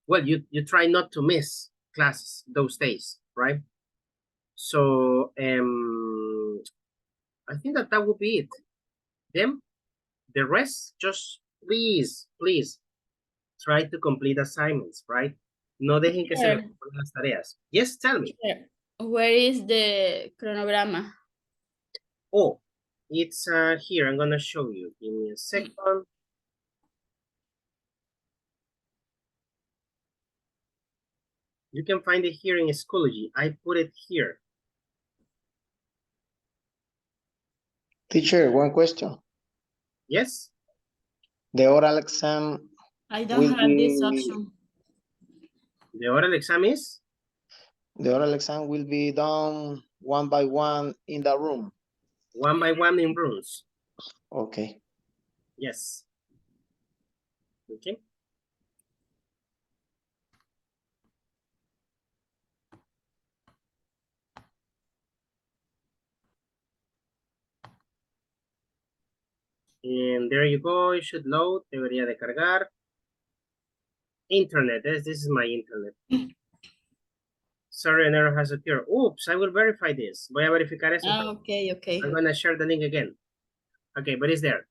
well, you try not to miss classes those days, right? So I think that would be it. Then the rest, just please try to complete assignments, right? No dejen que se les olviden las tareas. Yes, tell me. Where is the chronograma? Oh, it's here. I'm gonna show you. Give me a second. You can find it here in Schoology. I put it here. Teacher, one question. Yes? The oral exam I don't will have this be- option. The oral exam is? The oral exam will be done one by one in the room. One by one in rooms. Okay. Yes. Okay. And there you go. It should load. Debería de cargar. Internet. This is my internet. Sorry, an error has occurred. Oops, I will verify this. Voy a verificar eso. Okay. I'm going to share the link again. Okay, but it's there.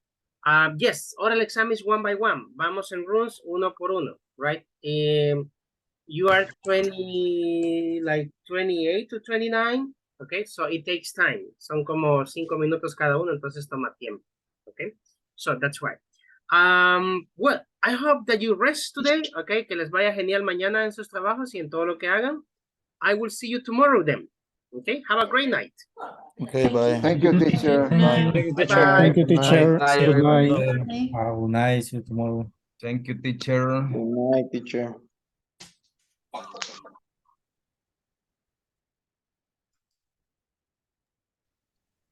Yes, oral exam is one by one. Vamos en rooms, uno por uno, right? You are 20, like 28 to 29. Okay, so it takes time. Son como 5 minutos cada uno, entonces toma tiempo. Okay, so that's why. Well, I hope that you rest today. Okay, que les vaya genial mañana en sus trabajos y en todo lo que hagan. I will see you tomorrow then. Okay, have a great night. Okay, bye. Thank you, teacher. Bye. Thank you, teacher. Bye, Goodbye. everybody. Have a nice you tomorrow. Thank you, teacher. Good night, teacher.